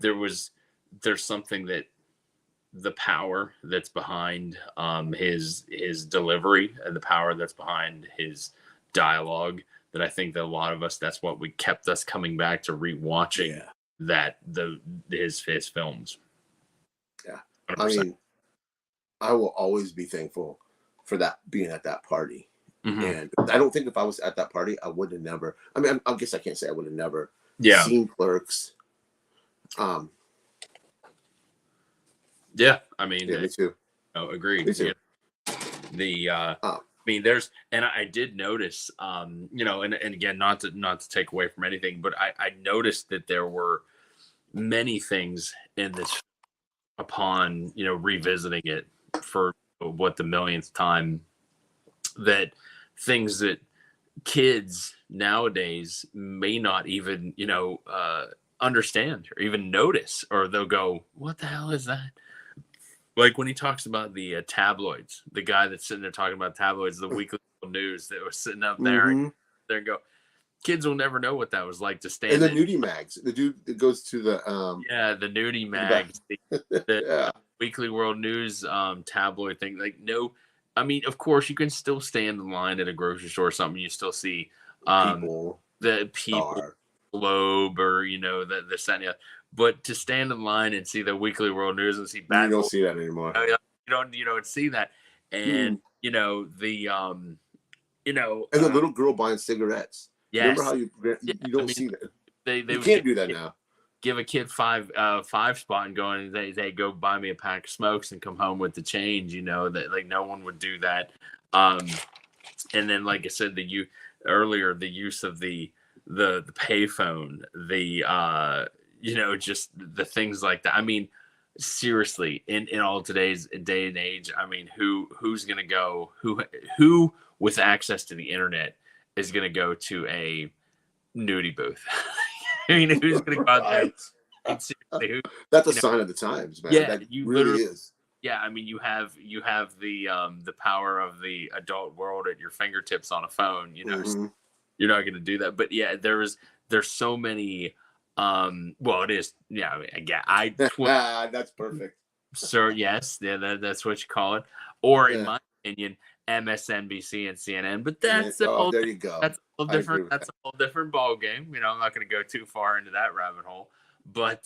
there's something that the power that's behind his delivery and the power that's behind his dialogue, that I think that a lot of us, that's what kept us coming back to rewatching his films. Yeah. 100%. I mean, I will always be thankful for that, being at that party. And I don't think if I was at that party, I would have never. I mean, I guess I can't say I would have never seen Clerks. Yeah, I mean, me too. Oh, agreed. Me too. I mean, I did notice, and again, not to take away from anything, but I noticed that there were many things in this, upon revisiting it for what, the millionth time, that things that kids nowadays may not even understand or even notice, or they'll go, what the hell is that? Like when he talks about the tabloids, the guy that's sitting there talking about tabloids, the weekly news that was sitting up there, and go, kids will never know what that was like to stand. And the nudie mags, the dude that goes to the the nudie mags, the Weekly World News tabloid thing. Like, no, I mean, of course, you can still stand in line at a grocery store or something. You still see people, Globe, or the Sentinel. But to stand in line and see the Weekly World News and see you don't see that anymore. You don't see that, and and the little girl buying cigarettes. Yes. Remember how you don't see that? You can't do that now. give a kid five spot and go and they go buy me a pack of smokes and come home with the change, that like no one would do that. And then, like I said, the use of the payphone, just the things like that. I mean, seriously, in all today's day and age, I mean, who's gonna go? Who with access to the internet is gonna go to a nudie booth? I mean, who's gonna go out there? And seriously, that's a sign of the times, man. Yeah, that you really is. Yeah, I mean, you have the power of the adult world at your fingertips on a phone. So you're not going to do that. But yeah, there's so many. Well, it is. Yeah, I mean, that's perfect. Sir, yes, yeah, that's what you call it. Or in my opinion, MSNBC and CNN. But that's there you go. That's a whole different. That's a whole different ball game. I'm not going to go too far into that rabbit hole. But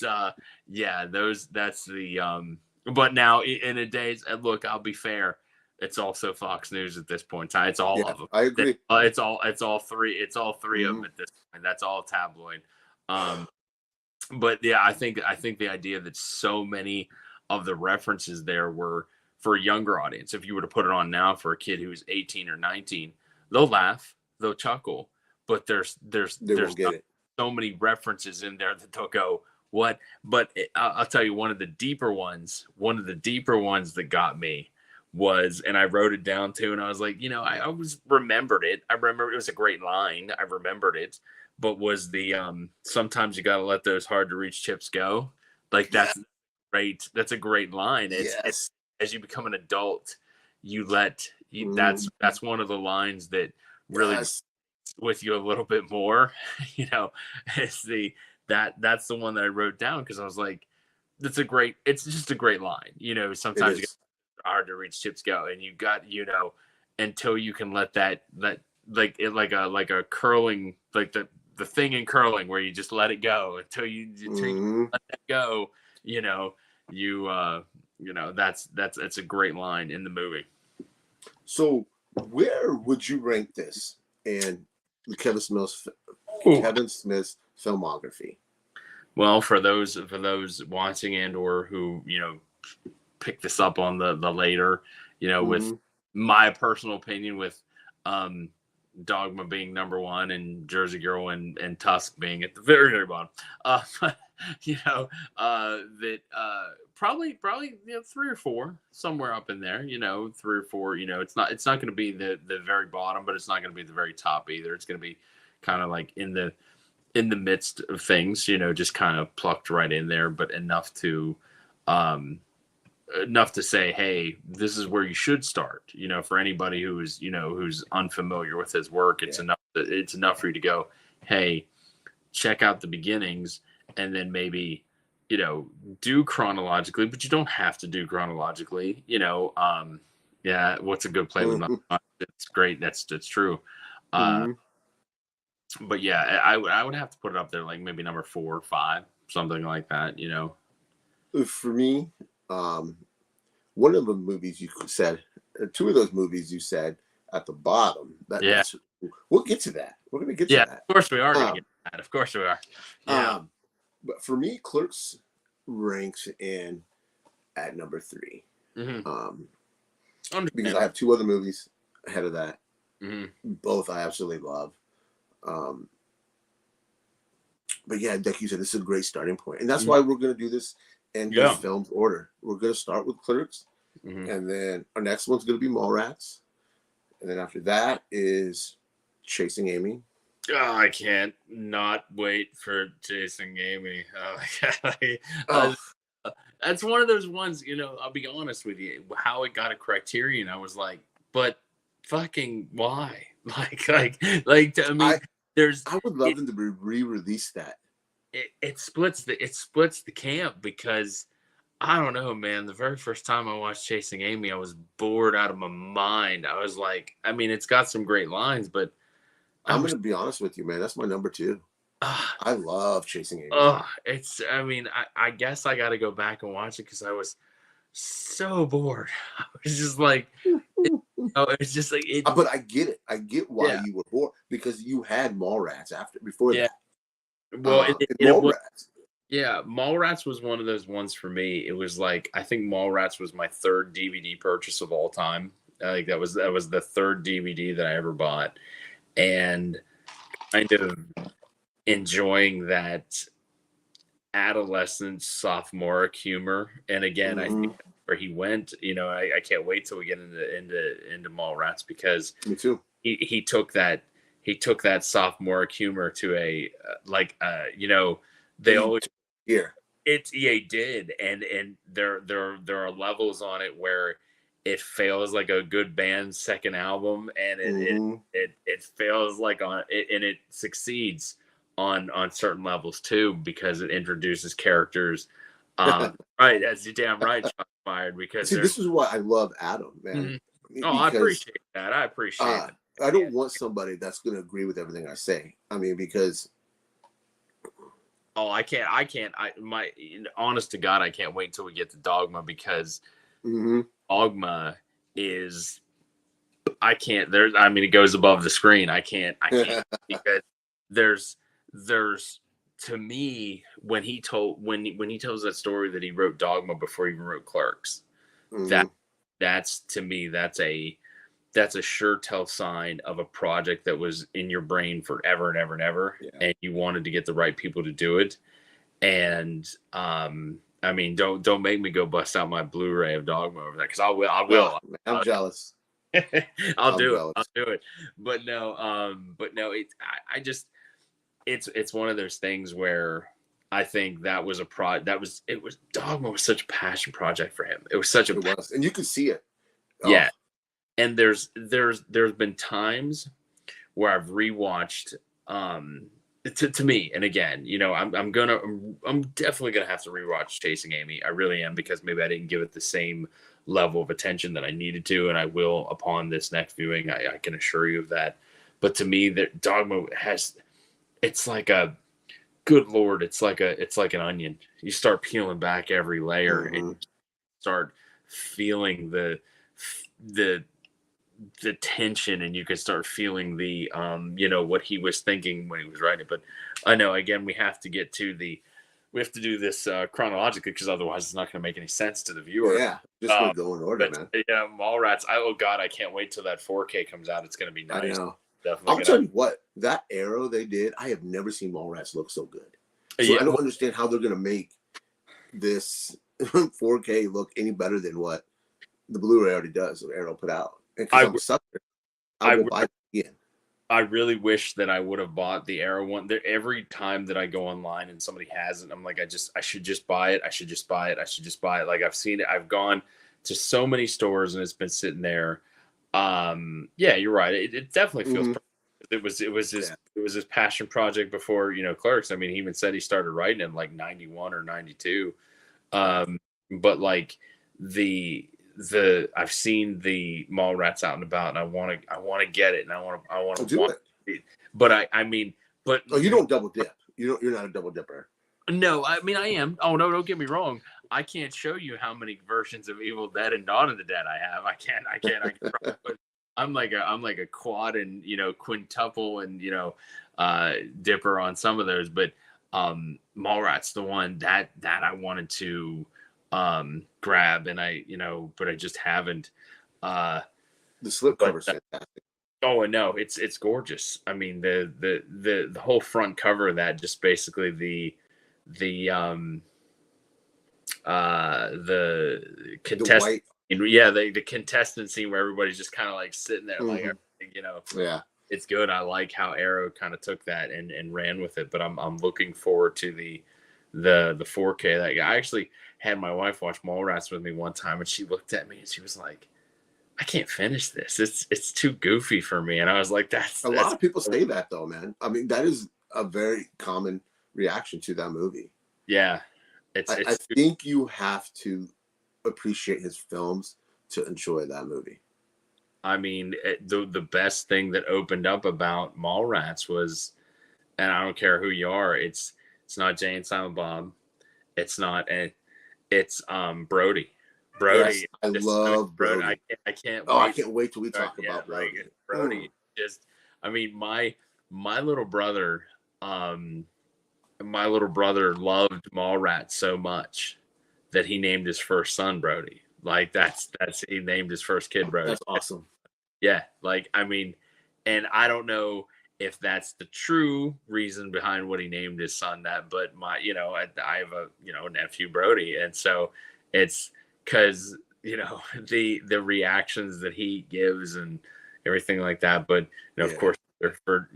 yeah, that's the. But now in a days, look, I'll be fair. It's also Fox News at this point in time. It's all of them. I agree. It's all three. It's all three of them at this point. That's all tabloid. But yeah, I think the idea that so many of the references there were for a younger audience. If you were to put it on now for a kid who's 18 or 19, they'll laugh, they'll chuckle, but there's so many references in there that they'll go, what? But I'll tell you, one of the deeper ones that got me was, and I wrote it down too, and I was like, I always remembered it. I remember it was a great line. I remembered it, but was the sometimes you got to let those hard to reach chips go. Like that's great. That's a great line. It's as you become an adult, that's one of the lines that really with you a little bit more. It's that's the one that I wrote down because I was like, it's just a great line. Sometimes you got hard to reach chips go, and you got, until you can let that like a curling, like the thing in curling where you just let it go until you let that go, that's a great line in the movie. So where would you rank this in Kevin Smith's filmography? Well, for those watching and or who pick this up on the later, with my personal opinion, with Dogma being number one and Jersey Girl and Tusk being at the very, very bottom, probably 3 or 4 somewhere up in there, 3 or 4. It's not going to be the very bottom, but it's not going to be the very top either. It's going to be kind of like in the midst of things, just kind of plucked right in there, but enough to say, hey, this is where you should start. For anybody who is, who's unfamiliar with his work, it's enough for you to go, hey, check out the beginnings, and then maybe, do chronologically, but you don't have to do chronologically. What's a good play with my it's great. That's true. But yeah, I would have to put it up there, like maybe number 4 or 5, something like that. For me, one of the movies you said, 2 of those movies you said at the bottom. We'll get to that. We're gonna get to that. Of course we are gonna get to that. Of course we are. Yeah. But for me, Clerks ranks in at number 3. Because I have 2 other movies ahead of that. Both I absolutely love. But yeah, like you said, this is a great starting point, and that's why we're going to do this in this film's order. We're going to start with Clerks, and then our next one's going to be Mallrats, and then after that is Chasing Amy. Oh, I can't not wait for Chasing Amy. That's one of those ones. I'll be honest with you. How it got a Criterion, I was like, but fucking why? I mean. I would love them to re-release that. It splits the camp because I don't know, man. The very first time I watched Chasing Amy, I was bored out of my mind. I was like, I mean, it's got some great lines, but I'm going to be honest with you, man. That's my number 2. I love Chasing Amy. I guess I got to go back and watch it because I was so bored. I was just like, it's just like it. But I get it. I get why you were bored because you had Mallrats before that. Well, Yeah, Mallrats was one of those ones for me. It was like I think Mallrats was my third DVD purchase of all time. Like that was the third DVD that I ever bought, and kind of enjoying that adolescent sophomoric humor. And again, I Hmm. think where he went, I can't wait till we get into Mallrats because Me too. he took that sophomoric humor to a they He always here. it's EA did, and there are levels on it where it fails like a good band's second album, and it it Hmm. it, it fails like on it, and it succeeds on certain levels too because it introduces characters. Right, that's you damn right, Sean Fired, because See, there's. this is why I love Adam, man, Mhm. Oh, I because appreciate that. I appreciate uh, that. I Yeah. don't want somebody that's going to agree with everything I say. I mean, because Oh, I can't. I can't. Honest to God, I can't wait until we get to Dogma because mhm. Dogma is I can't. There's. I mean, it goes above the screen. I can't. I can't because there's to me when he tells that story that he wrote Dogma before he even wrote Clerks. That Mhm. that's to me that's a sure tell sign of a project that was in your brain forever and ever and ever, Yeah. and you wanted to get the right people to do it. And I mean, don't make me go bust out my Blu-ray of Dogma over there because I will. I Oh, will. man, I'm jealous. I'll I'm do it. I'll jealous. do it. But no, I just it's one of those things where I think that was a it was Dogma was such a passion project for him. It was such a It was, and you could see it. Oh, yeah. And there's been times where I've rewatched to me, and again, I'm definitely gonna have to rewatch Chasing Amy. I really am because maybe I didn't give it the same level of attention that I needed to, and I will upon this next viewing. I can assure you of that. But to me, that Dogma has it's like a good lord, it's like an onion. You start peeling back every layer and hmm. start feeling the the tension, and you can start feeling the what he was thinking when he was writing it. But I know again we have to do this chronologically because otherwise it's not going to make any sense to the viewer. Yeah, just um, gonna go in order, but man. yeah, Mallrats, oh god, I can't wait till that 4K comes out. It's going to be I nice. know. Definitely I'll gonna. tell you what, that arrow they did, I have never seen Mallrats look so good. So Yeah, I don't understand how they're gonna make this 4K look any better than what the Blu-ray already does. That Arrow put out, and because I I'm a sucker, I I will buy it again. I really wish that I would have bought the Arrow one. There, every time that I go online and somebody has it, I'm like, I should just buy it. I should just buy it. I should just buy it. Like I've seen it. I've gone to so many stores and it's been sitting there. Yeah, you're right. It definitely feels. Hmm. It was his Yeah. it was his passion project before Clerks. I mean, he even said he started writing in like 91 or 92. Yeah. Um, but like the I've seen the Mallrats out and about, and I want to get it, and I want I'll to do watch it. it. But I mean, but Oh, you don't double dip. You don't. You're not a double dipper. no, I mean I am. Oh no, don't get me wrong. I can't show you how many versions of Evil Dead and Dawn of the Dead I have. I can I'm like a quad and quintuple and dipper on some of those, but Mallrats the one that I wanted to grab, and but I just haven't. Uh, The slip but cover's fantastic. oh no, it's gorgeous. I mean the whole front cover of that, just basically the the The contestant, white. yeah, the contestant scene where everybody's just kind of like sitting there like Hmm. Yeah. it's good. I like how Arrow kind of took that and ran with it, but I'm looking forward to the 4K. That I actually had my wife watch Mallrats with me one time, and she looked at me and she was like, I can't finish this. It's too goofy for me. And I was like, A lot that's of people say that though, man. I mean, that is a very common reaction to that movie. yeah. It's I it's think you have to appreciate his films to enjoy that movie. I mean, the best thing that opened up about Mallrats was, and I don't care who you are, it's not Jay and Silent Bob. It's not it's Brody. Yes, Brody I just I mean love Brody, Brody. I can't Oh, I wait. can't wait till we Right, talk yeah, about like Brody. Brody just I mean my little brother um my little brother loved Mallrats so much that he named his first son Brody. Like he named his first kid Brody. That's awesome. Yeah, like I mean, and I don't know if that's the true reason behind what he named his son that, but I have a nephew Brody, and so it's because the reactions that he gives and everything like that. But of course, for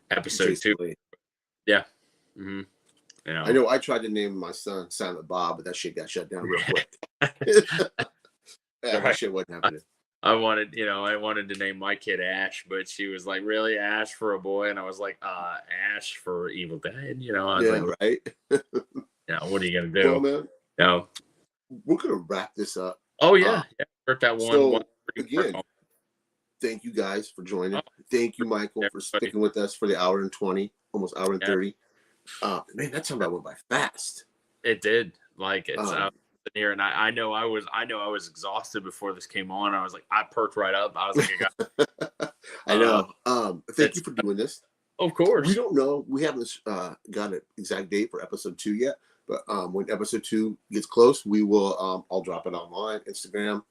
episode 2, yeah. Mm-hmm. I know I tried to name my son Silent Bob, but that shit got shut down real quick. That shit wasn't happening. I wanted to name my kid Ash, but she was like, "Really, Ash for a boy?" And I was like, Ash for Evil Dead." I was like, right. What are you gonna do? Well, man, we're gonna wrap this up. Oh yeah. That one. Again, thank you guys for joining. Thank you, Michael, for sticking with us for the hour and 20, almost hour and 30. Man, that time went by fast. It did. Like it's here, and I know I was exhausted before this came on. I was like, I perked right up. I was like, I know. Thank you for doing this. Of course. We don't know. We haven't got an exact date for episode 2 yet. But when episode 2 gets close, we will. I'll drop it online, Instagram.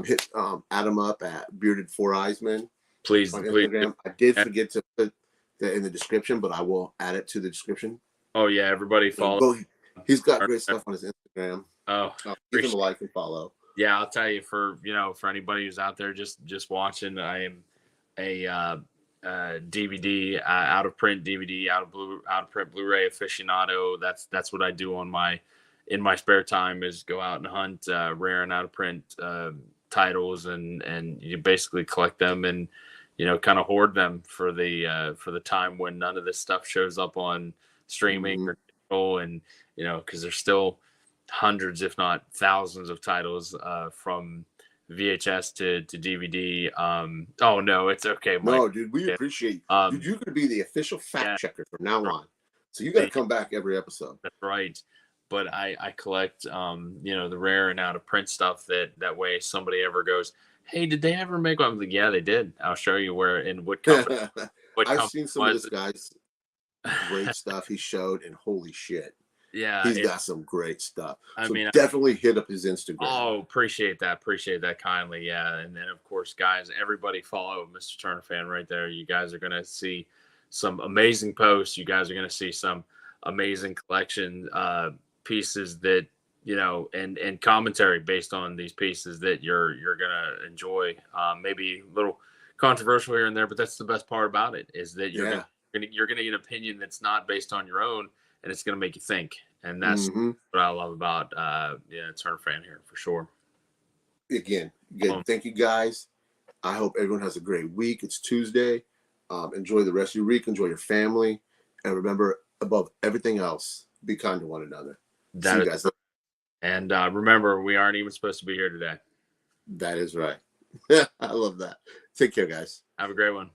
Hit Adam up at Bearded Four Eyesman. Please, on Instagram. I did forget to put that in the description, but I will add it to the description. Oh yeah, everybody follow. He's got great stuff on his Instagram. Oh, give him a like and follow. Yeah, I'll tell you for anybody who's out there just watching, I am a DVD out of print DVD out of print Blu-ray aficionado. That's what I do in my spare time is go out and hunt rare and out of print titles and you basically collect them and kind of hoard them for the time when none of this stuff shows up on streaming or digital, and because there's still hundreds if not thousands of titles from VHS to DVD. Oh no, it's okay, Mike. No, dude, we appreciate dude, you're gonna be the official fact checker from now on, so you gotta come back every episode. That's right. But I collect the rare and out of print stuff that way somebody ever goes, hey, did they ever make one? I'm like, yeah, they did. I'll show you where and what company. I've seen some of this guy's great stuff he showed, and holy shit. Yeah, he's got some great stuff. I so mean, definitely hit up his Instagram. Oh, appreciate that kindly. Yeah, and then of course, guys, everybody follow Mr. Turner Fan right there. You guys are gonna see some amazing posts. You guys are gonna see some amazing collection pieces that and commentary based on these pieces that you're gonna enjoy. Maybe a little controversial here and there, but that's the best part about it is that you're gonna get an opinion that's not based on your own. And it's going to make you think. And that's what I love about Turner Fan here for sure. Again, thank you guys. I hope everyone has a great week. It's Tuesday. Enjoy the rest of your week. Enjoy your family. And remember, above everything else, be kind to one another. See you guys. And remember, we aren't even supposed to be here today. That is right. I love that. Take care, guys. Have a great one.